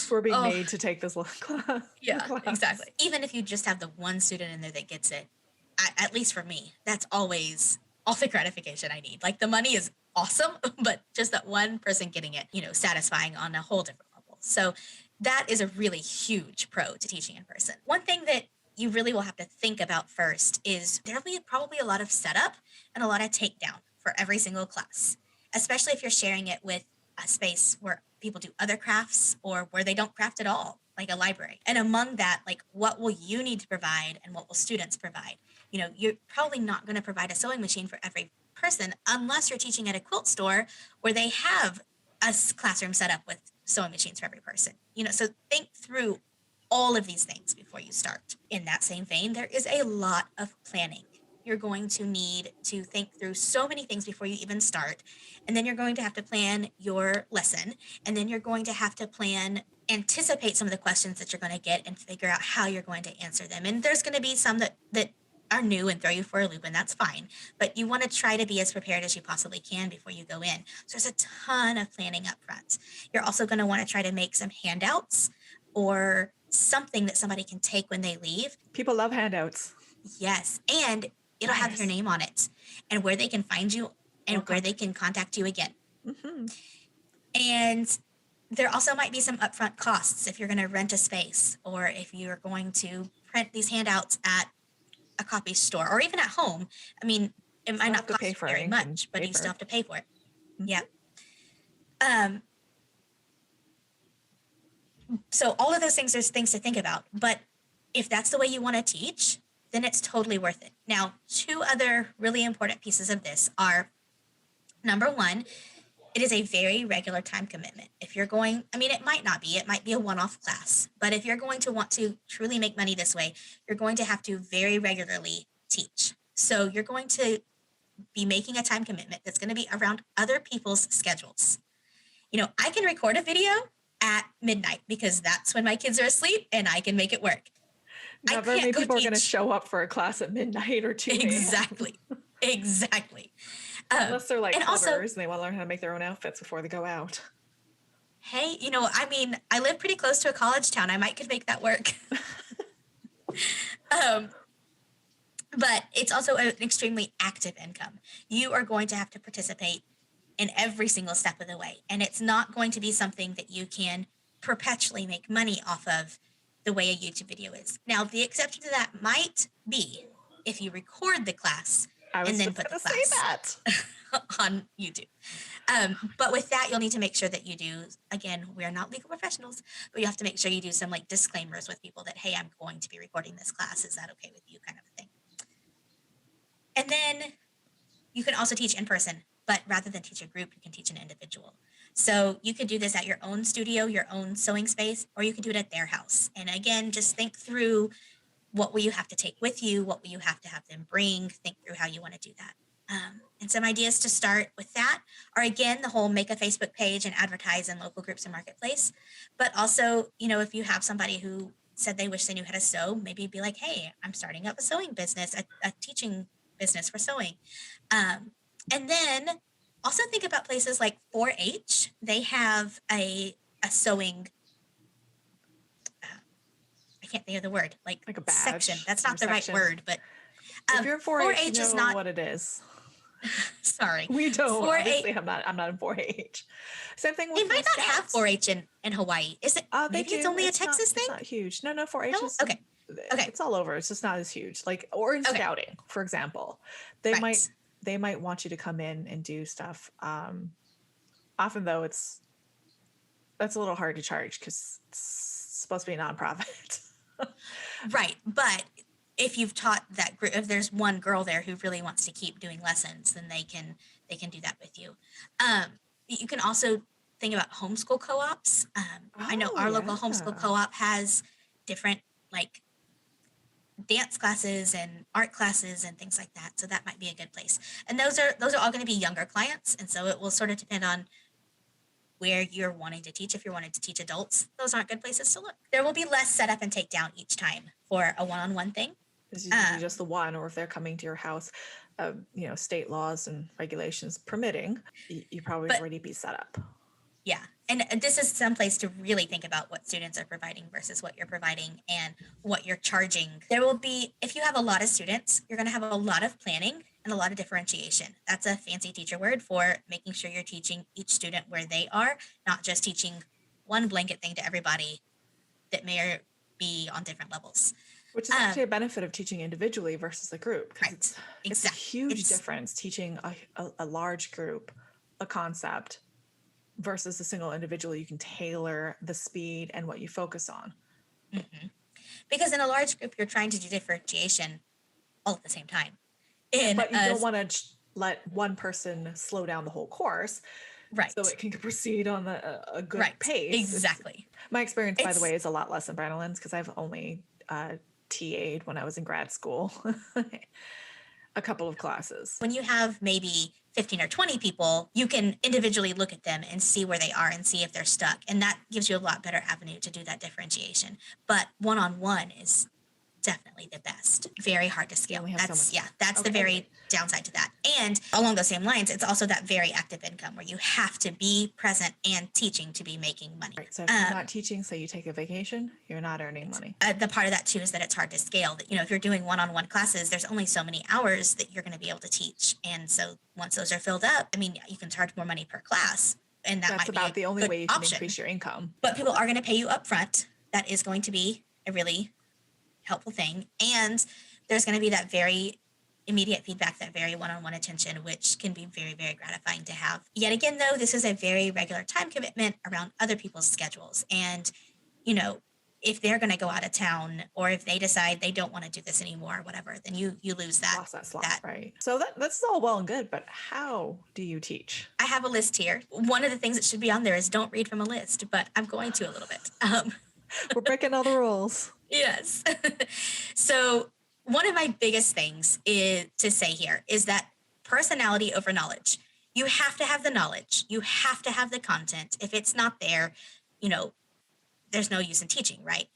We're being made to take this class. Yeah, exactly. Even if you just have the one student in there that gets it, at least for me, that's always all the gratification I need. Like the money is awesome, but just that one person getting it, satisfying on a whole different level. So that is a really huge pro to teaching in person. One thing that you really will have to think about first is there'll be probably a lot of setup and a lot of takedown for every single class, especially if you're sharing it with a space where people do other crafts or where they don't craft at all, like a library. And among that, like what will you need to provide and what will students provide? You're probably not going to provide a sewing machine for every person unless you're teaching at a quilt store where they have a classroom set up with sewing machines for every person. So think through all of these things before you start. In that same vein, there is a lot of planning. You're going to need to think through so many things before you even start. And then you're going to have to plan your lesson. And then you're going to have to anticipate some of the questions that you're going to get and figure out how you're going to answer them. And there's going to be some that are new and throw you for a loop, and that's fine. But you want to try to be as prepared as you possibly can before you go in. So there's a ton of planning up front. You're also going to want to try to make some handouts or something that somebody can take when they leave. People love handouts. Yes. And it'll have your name on it and where they can find you and where they can contact you again. Mm-hmm. And there also might be some upfront costs if you're going to rent a space or if you're going to print these handouts at a copy store or even at home. I mean, it might not cost you very much, but you still have to pay for it. Mm-hmm. Yeah. So all of those things, there's things to think about. But if that's the way you want to teach, then it's totally worth it. Now, two other really important pieces of this are, number one, it is a very regular time commitment. If you're going, it might not be, it might be a one-off class, but if you're going to want to truly make money this way, you're going to have to very regularly teach. So you're going to be making a time commitment that's going to be around other people's schedules. I can record a video at midnight because that's when my kids are asleep and I can make it work. Not very many people are going to show up for a class at midnight or 2 a.m. Exactly. Unless they're like clubbers and they want to learn how to make their own outfits before they go out. Hey, I live pretty close to a college town. I could make that work. But it's also an extremely active income. You are going to have to participate in every single step of the way. And it's not going to be something that you can perpetually make money off of the way a YouTube video is. Now, the exception to that might be if you record the class I was and then just put the going to say class that. on YouTube. But with that, you'll need to make sure that you do, again, we're not legal professionals, but you have to make sure you do some like disclaimers with people that, hey, I'm going to be recording this class. Is that okay with you? Kind of a thing. And then you can also teach in person, but rather than teach a group, you can teach an individual. So you could do this at your own studio, your own sewing space, or you could do it at their house. And again, just think through what will you have to take with you? What will you have to have them bring? Think through how you want to do that. And some ideas to start with that are, again, the whole make a Facebook page and advertise in local groups and marketplace. But also, if you have somebody who said they wish they knew how to sew, maybe be like, hey, I'm starting up a sewing business, a teaching business for sewing. And then also think about places like 4-H. They have a sewing, I can't think of the word, like a badge section. That's not the section. right word, but if you're 4-H, you know is not what it is. Sorry, we don't. Obviously, I'm not in 4-H. Same thing with. They might not have 4-H in Hawaii. Is it? Maybe it's only a Texas thing. It's not huge. No, 4-H is okay. It's all over. It's just not as huge. Like, or in scouting, for example, they might want you to come in and do stuff. Often though, that's a little hard to charge because it's supposed to be a nonprofit. Right, but if you've taught that group, if there's one girl there who really wants to keep doing lessons, then they can do that with you. You can also think about homeschool co-ops. I know our local homeschool co-op has different like dance classes and art classes and things like that. So that might be a good place. And those are all going to be younger clients, and so it will sort of depend on where you're wanting to teach. If you're wanting to teach adults, those aren't good places to look. There will be less setup and take down each time for a one-on-one thing. It's usually just the one, or if they're coming to your house, state laws and regulations permitting, you probably already be set up. Yeah. And this is some place to really think about what students are providing versus what you're providing and what you're charging. There will be, if you have a lot of students, you're going to have a lot of planning and a lot of differentiation. That's a fancy teacher word for making sure you're teaching each student where they are, not just teaching one blanket thing to everybody that may be on different levels. Which is actually a benefit of teaching individually versus a group. Right. It's a huge difference teaching a large group a concept versus a single individual. You can tailor the speed and what you focus on. Mm-hmm. Because in a large group, you're trying to do differentiation all at the same time. But you don't want to let one person slow down the whole course. Right. So it can proceed on a good pace. Exactly. My experience, by the way, is a lot less than Branalyn's because I've only TA'd when I was in grad school. A couple of classes. When you have maybe 15 or 20 people, you can individually look at them and see where they are and see if they're stuck. And that gives you a lot better avenue to do that differentiation. But one-on-one is definitely the best. Very hard to scale. That's the very downside to that. And along those same lines, it's also that very active income where you have to be present and teaching to be making money. Right. So if you're not teaching, so you take a vacation, you're not earning money. The part of that too is that it's hard to scale. That if you're doing one-on-one classes, there's only so many hours that you're going to be able to teach. And so once those are filled up, you can charge more money per class. And that's about the only way you can increase your income. But people are going to pay you up front. That is going to be a really helpful thing. And there's going to be that very immediate feedback, that very one-on-one attention, which can be very, very gratifying to have. Yet again, though, this is a very regular time commitment around other people's schedules. And, if they're going to go out of town or if they decide they don't want to do this anymore or whatever, then you lose that. Lost that slot, right. So that's all well and good, but how do you teach? I have a list here. One of the things that should be on there is don't read from a list, but I'm going to a little bit. We're breaking all the rules. Yes. So one of my biggest things to say here is that personality over knowledge. You have to have the knowledge. You have to have the content. If it's not there, there's no use in teaching, right?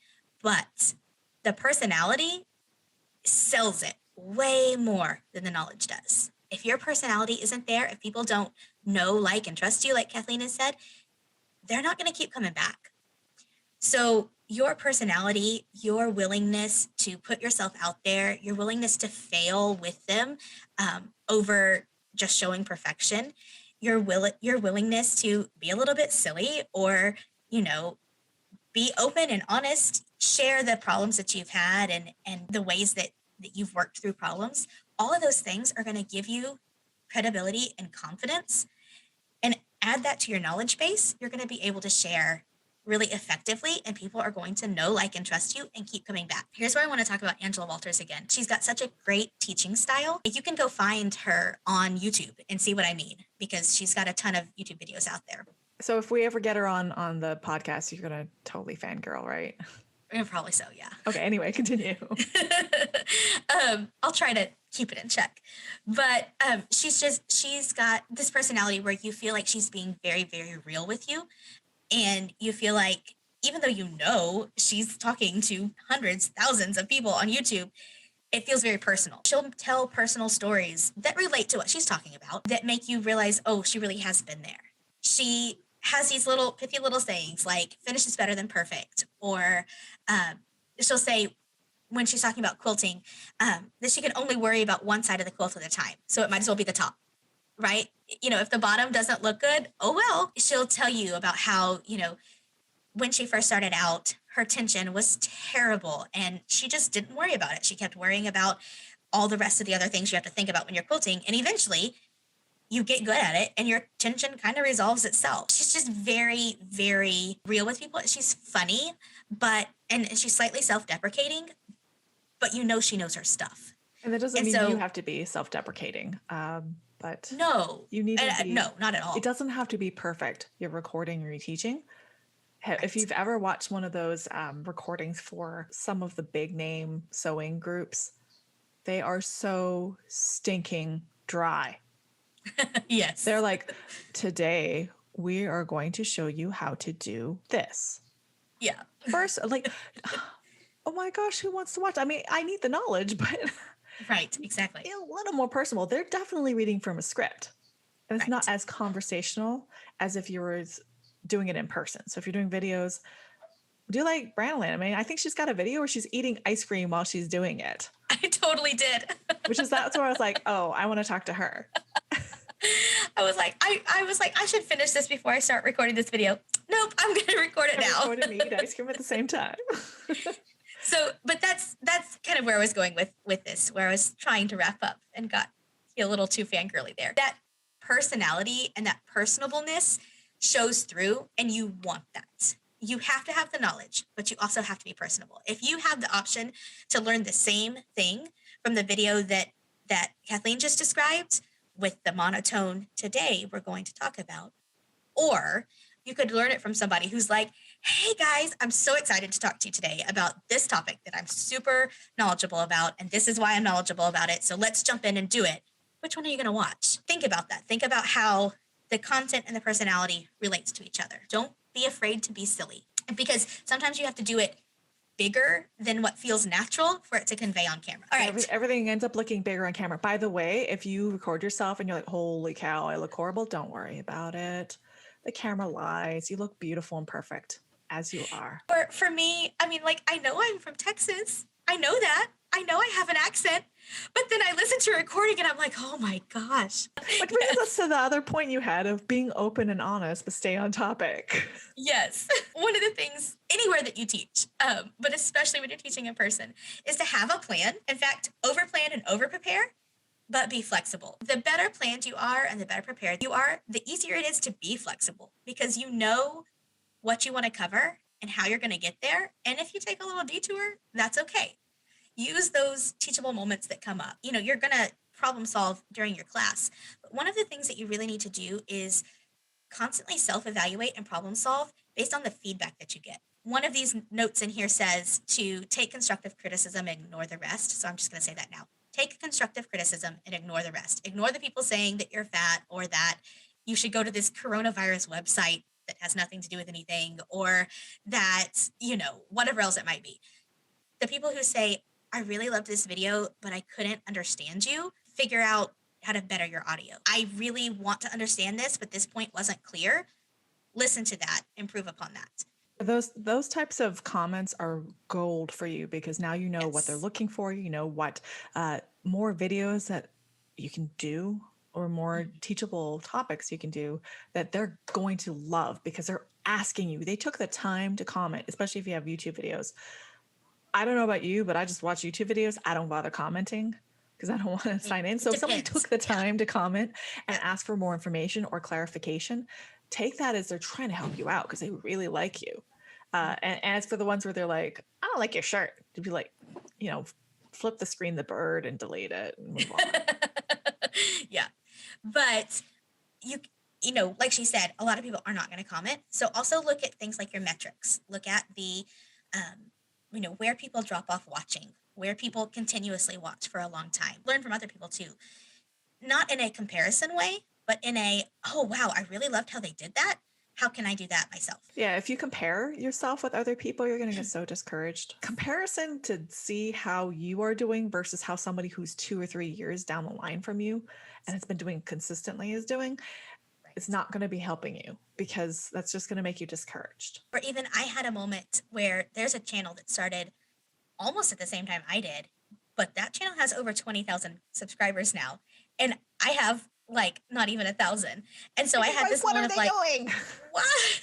But the personality sells it way more than the knowledge does. If your personality isn't there, if people don't know, like, and trust you, like Kathleen has said, they're not going to keep coming back. So your personality, your willingness to put yourself out there, your willingness to fail with them over just showing perfection, your willingness to be a little bit silly, or you know, be open and honest, share the problems that you've had, and the ways that you've worked through problems. All of those things are going to give you credibility and confidence, and add that to your knowledge base. You're going to be able to share really effectively, and people are going to know, like, and trust you and keep coming back. Here's where I want to talk about Angela Walters again. She's got such a great teaching style. You can go find her on YouTube and see what I mean, because she's got a ton of YouTube videos out there. So if we ever get her on the podcast, you're going to totally fangirl, right? Probably so, yeah. Okay, anyway, continue. I'll try to keep it in check. But she's got this personality where you feel like she's being very, very real with you. And you feel like, even though you know she's talking to hundreds, thousands of people on YouTube, it feels very personal. She'll tell personal stories that relate to what she's talking about, that make you realize, oh, she really has been there. She has these little pithy little sayings like "finish is better than perfect," or she'll say, when she's talking about quilting, that she can only worry about one side of the quilt at a time, so it might as well be the top, right? If the bottom doesn't look good, oh well. She'll tell you about how, when she first started out, her tension was terrible, and she just didn't worry about it. She kept worrying about all the rest of the other things you have to think about when you're quilting, and eventually you get good at it and your tension kind of resolves itself. She's just very, very real with people. She's funny, and she's slightly self-deprecating, but she knows her stuff. And that doesn't mean you have to be self-deprecating. But no, you need to be, no, not at all. It doesn't have to be perfect. You're recording or you're teaching. Right. If you've ever watched one of those recordings for some of the big name sewing groups, they are so stinking dry. Yes. They're like, today we are going to show you how to do this. Yeah. First, like, oh my gosh, who wants to watch? I mean, I need the knowledge, but right, exactly. A little more personal. They're definitely reading from a script. And it's right. not as conversational as if you were doing it in person. So if you're doing videos, do like Branalyn. I mean, I think she's got a video where she's eating ice cream while she's doing it. I totally did. That's where I was like, oh, I want to talk to her. I was like, I should finish this before I start recording this video. Nope, I'm going to record it now. Record and eat ice cream at the same time. So, but that's kind of where I was going with this, where I was trying to wrap up and got a little too fangirly there. That personality and that personableness shows through, and you want that. You have to have the knowledge, but you also have to be personable. If you have the option to learn the same thing from the video that Kathleen just described, with the monotone today we're going to talk about, or you could learn it from somebody who's like, hey guys, I'm so excited to talk to you today about this topic that I'm super knowledgeable about, and this is why I'm knowledgeable about it, so let's jump in and do it. Which one are you going to watch? Think about that. Think about how the content and the personality relates to each other. Don't be afraid to be silly, because sometimes you have to do it bigger than what feels natural for it to convey on camera. All right. Everything ends up looking bigger on camera. By the way, if you record yourself and you're like, holy cow, I look horrible, don't worry about it. The camera lies. You look beautiful and perfect as you are. Or for me, I mean, like, I know I'm from Texas. I know that. I know I have an accent. But then I listen to a recording and I'm like, oh my gosh. Which brings us to the other point you had of being open and honest, but stay on topic. Yes. One of the things anywhere that you teach, but especially when you're teaching in person, is to have a plan. In fact, over-plan and over-prepare, but be flexible. The better planned you are and the better prepared you are, the easier it is to be flexible, because you know what you want to cover and how you're going to get there. And if you take a little detour, that's okay. Use those teachable moments that come up. You're going to problem solve during your class. But one of the things that you really need to do is constantly self-evaluate and problem solve based on the feedback that you get. One of these notes in here says to take constructive criticism and ignore the rest. So I'm just going to say that now. Take constructive criticism and ignore the rest. Ignore the people saying that you're fat, or that you should go to this coronavirus website that has nothing to do with anything, or that, whatever else it might be. The people who say, I really loved this video, but I couldn't understand you, figure out how to better your audio. I really want to understand this, but this point wasn't clear. Listen to that, improve upon that. Those types of comments are gold for you, because now what they're looking for. You know what more videos that you can do or more teachable topics you can do that they're going to love because they're asking you. They took the time to comment, especially if you have YouTube videos. I don't know about you, but I just watch YouTube videos. I don't bother commenting because I don't want to sign in. It So if somebody depends. took the Yeah. time to comment and Yeah. ask for more information or clarification, take that as they're trying to help you out because they really like you. And as for the ones where they're like, I don't like your shirt, to be like, you know, flip the screen, the bird, and delete it and move on. Yeah. But you you know, like she said, a lot of people are not going to comment. So also look at things like your metrics. Look at the you know, where people drop off watching, where people continuously watch for a long time. Learn from other people too. Not in a comparison way, but in a, oh wow, I really loved how they did that. How can I do that myself? Yeah, if you compare yourself with other people, you're going to get so discouraged. Comparison to see how you are doing versus how somebody who's 2 or 3 years down the line from you and has been doing consistently is doing, it's Right. not going to be helping you because that's just going to make you discouraged. Or even I had a moment where there's a channel that started almost at the same time I did, but that channel has over 20,000 subscribers now. And I have like not even 1,000. And so And I you're had like, this what moment are of they like, doing? what?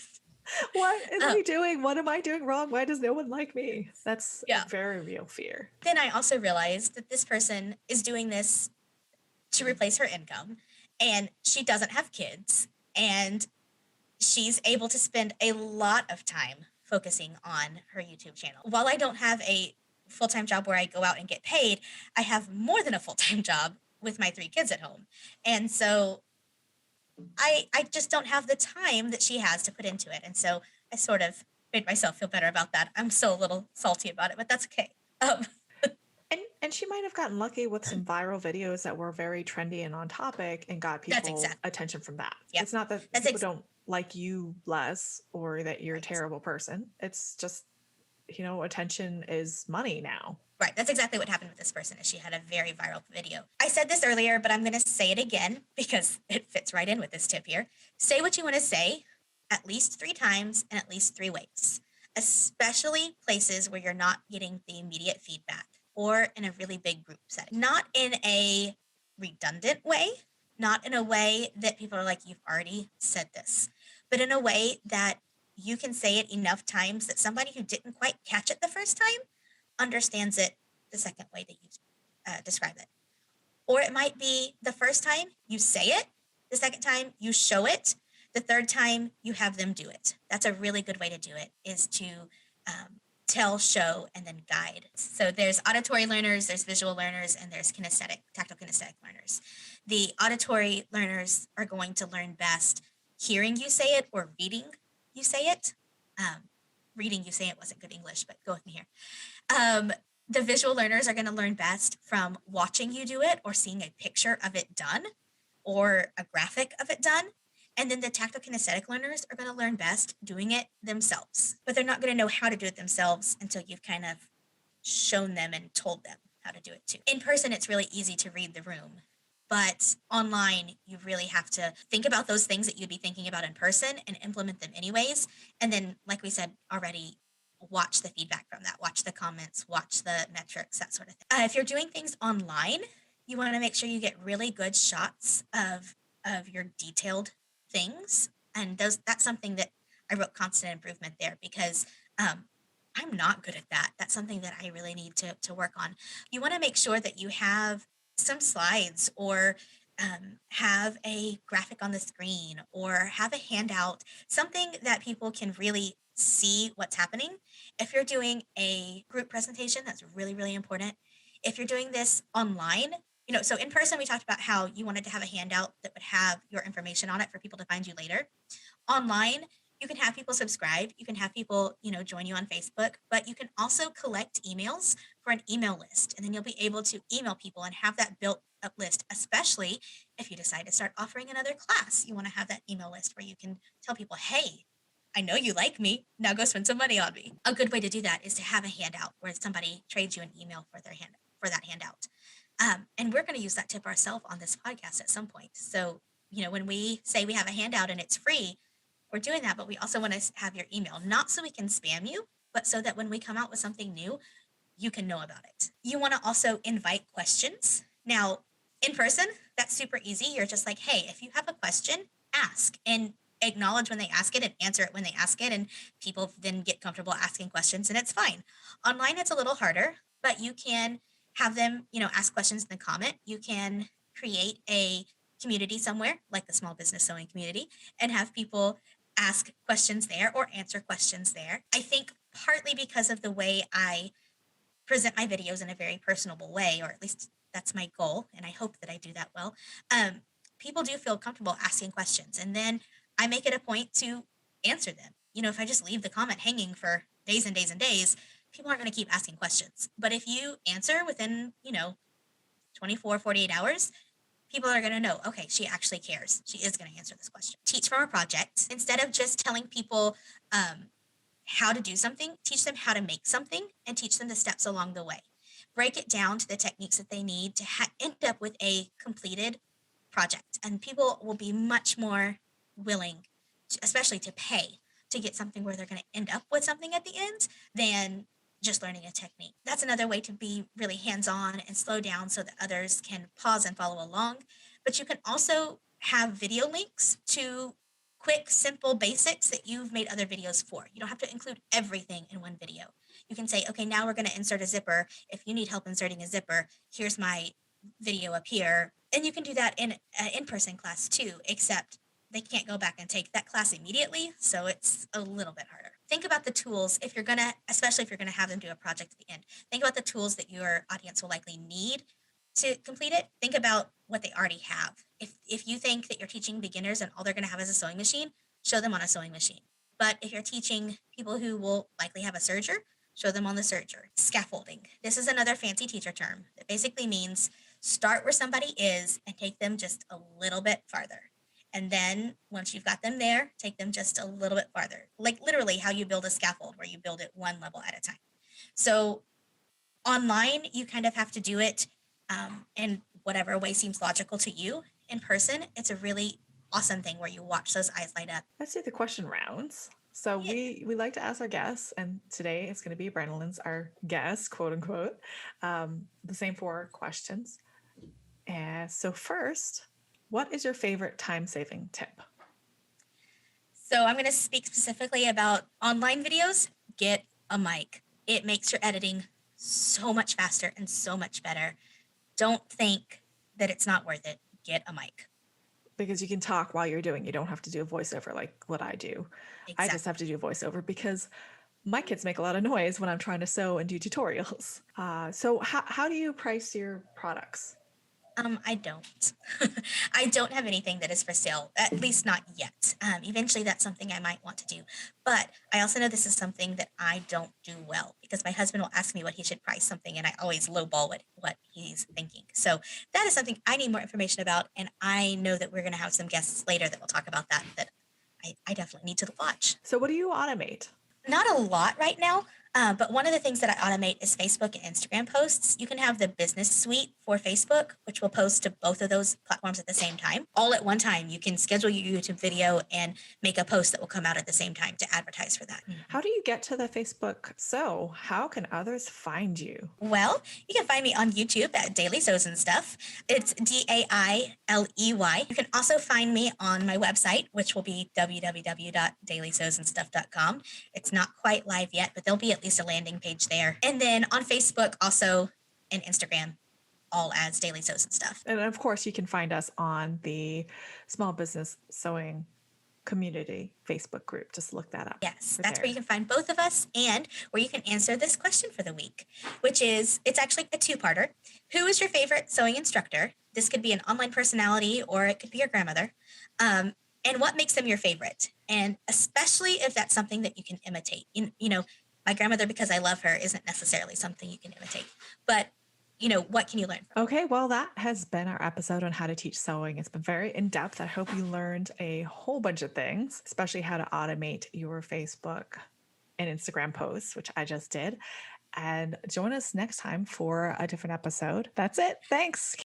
What am um, I doing? What am I doing wrong? Why does no one like me? That's a yeah. very real fear. Then I also realized that this person is doing this to replace her income and she doesn't have kids and she's able to spend a lot of time focusing on her YouTube channel. While I don't have a full-time job where I go out and get paid, I have more than a full-time job with my 3 kids at home. And so I just don't have the time that she has to put into it. And so I sort of made myself feel better about that. I'm still a little salty about it, but that's okay. And she might have gotten lucky with some viral videos that were very trendy and on topic and got That's people exactly. attention from that. Yep. It's not that That's people don't like you less or that you're a right. terrible person. It's just, attention is money now. Right. That's exactly what happened with this person. Is she had a very viral video. I said this earlier, but I'm going to say it again because it fits right in with this tip here. Say what you want to say at least 3 times in at least 3 ways, especially places where you're not getting the immediate feedback or in a really big group setting. Not in a redundant way, not in a way that people are like, you've already said this, but in a way that you can say it enough times that somebody who didn't quite catch it the first time understands it the second way that you describe it. Or it might be the first time you say it, the second time you show it, the third time you have them do it. That's a really good way to do it, is to tell, show, and then guide. So there's auditory learners, there's visual learners, and there's tactile kinesthetic learners. The auditory learners are going to learn best hearing you say it or reading you say it. Reading you say it wasn't good English, but go with me here. Um, the visual learners are going to learn best from watching you do it or seeing a picture of it done or a graphic of it done. And then the tactile kinesthetic learners are going to learn best doing it themselves, but they're not going to know how to do it themselves until you've kind of shown them and told them how to do it too. In person, it's really easy to read the room, but online, you really have to think about those things that you'd be thinking about in person and implement them anyways. And then, like we said already, watch the feedback from that, watch the comments, watch the metrics, that sort of thing. If you're doing things online, you want to make sure you get really good shots of your detailed things, and that's something that I wrote constant improvement there because I'm not good at that. That's something that I really need to work on. You want to make sure that you have some slides or have a graphic on the screen or have a handout, something that people can really see what's happening. If you're doing a group presentation, that's really, really important. If you're doing this online, so in person, we talked about how you wanted to have a handout that would have your information on it for people to find you later. Online, you can have people subscribe, you can have people, join you on Facebook, but you can also collect emails for an email list. And then you'll be able to email people and have that built up list, especially if you decide to start offering another class. You want to have that email list where you can tell people, hey, I know you like me. Now go spend some money on me. A good way to do that is to have a handout where somebody trades you an email for that handout. And we're going to use that tip ourselves on this podcast at some point. So, when we say we have a handout and it's free, we're doing that, but we also want to have your email, not so we can spam you, but so that when we come out with something new, you can know about it. You want to also invite questions. Now, In person, that's super easy. You're just like, hey, if you have a question, ask and acknowledge when they ask it and answer it when they ask it. And people then get comfortable asking questions and it's fine. Online, it's a little harder, but you can have them, ask questions in the comment. You can create a community somewhere like the small business sewing community and have people ask questions there or answer questions there. I think partly because of the way I present my videos in a very personable way, or at least that's my goal, and I hope that I do that well. Um, People do feel comfortable asking questions, and then I make it a point to answer them. If I just leave the comment hanging for days and days and days, people aren't going to keep asking questions. But if you answer within, 24, 48 hours, people are going to know, okay, she actually cares. She is going to answer this question. Teach from a project. Instead of just telling people, how to do something, teach them how to make something and teach them the steps along the way. Break it down to the techniques that they need to end up with a completed project. And people will be much more willing, especially to pay, to get something where they're going to end up with something at the end than just learning a technique. That's another way to be really hands on and slow down so that others can pause and follow along. But you can also have video links to quick, simple basics that you've made other videos for. You don't have to include everything in one video. You can say, okay, now we're going to insert a zipper. If you need help inserting a zipper, here's my video up here. And you can do that in an in-person class too, except they can't go back and take that class immediately. So it's a little bit harder. Think about the tools if you're going to, especially if you're going to have them do a project at the end. Think about the tools that your audience will likely need to complete it. Think about what they already have. If you think that you're teaching beginners and all they're going to have is a sewing machine, show them on a sewing machine. But if you're teaching people who will likely have a serger, show them on the serger. Scaffolding. This is another fancy teacher term that basically means start where somebody is and take them just a little bit farther. And then once you've got them there, take them just a little bit farther. Like literally how you build a scaffold where you build it one level at a time. So online, you kind of have to do it in whatever way seems logical to you. In person, it's a really awesome thing where you watch those eyes light up. Let's do the question rounds. So Yeah. we like to ask our guests, and today it's going to be Branalyn's our guest, quote unquote. The same 4 questions. And so first, what is your favorite time-saving tip? So I'm going to speak specifically about online videos. Get a mic. It makes your editing so much faster and so much better. Don't think that it's not worth it. Get a mic. Because you can talk while you're doing. You don't have to do a voiceover like what I do. Exactly. I just have to do a voiceover because my kids make a lot of noise when I'm trying to sew and do tutorials. So how do you price your products? I don't. I don't have anything that is for sale, at least not yet. Eventually, that's something I might want to do. But I also know this is something that I don't do well because my husband will ask me what he should price something, and I always lowball what he's thinking. So that is something I need more information about, and I know that we're going to have some guests later that will talk about that I definitely need to watch. So what do you automate? Not a lot right now, but one of the things that I automate is Facebook and Instagram posts. You can have the business suite for Facebook, which will post to both of those platforms at the same time. All at one time, you can schedule your YouTube video and make a post that will come out at the same time to advertise for that. How do you get to the Facebook sew? How can others find you? Well, you can find me on YouTube at Dailey Sews Stuff. It's Dailey. You can also find me on my website, which will be www.daileysewsandstuff.com. It's not quite live yet, but there'll be at least a landing page there. And then on Facebook also and Instagram, all as Dailey Sews Stuff. And of course, you can find us on the Small Business Sewing Community Facebook group. Just look that up. Yes, that's where you can find both of us and where you can answer this question for the week, which is, it's actually a 2-parter. Who is your favorite sewing instructor? This could be an online personality or it could be your grandmother. And what makes them your favorite? And especially if that's something that you can imitate. My grandmother, because I love her, isn't necessarily something you can imitate. But what can you learn from? Okay, well, that has been our episode on how to teach sewing. It's been very in-depth. I hope you learned a whole bunch of things, especially how to automate your Facebook and Instagram posts, which I just did. And join us next time for a different episode. That's it. Thanks.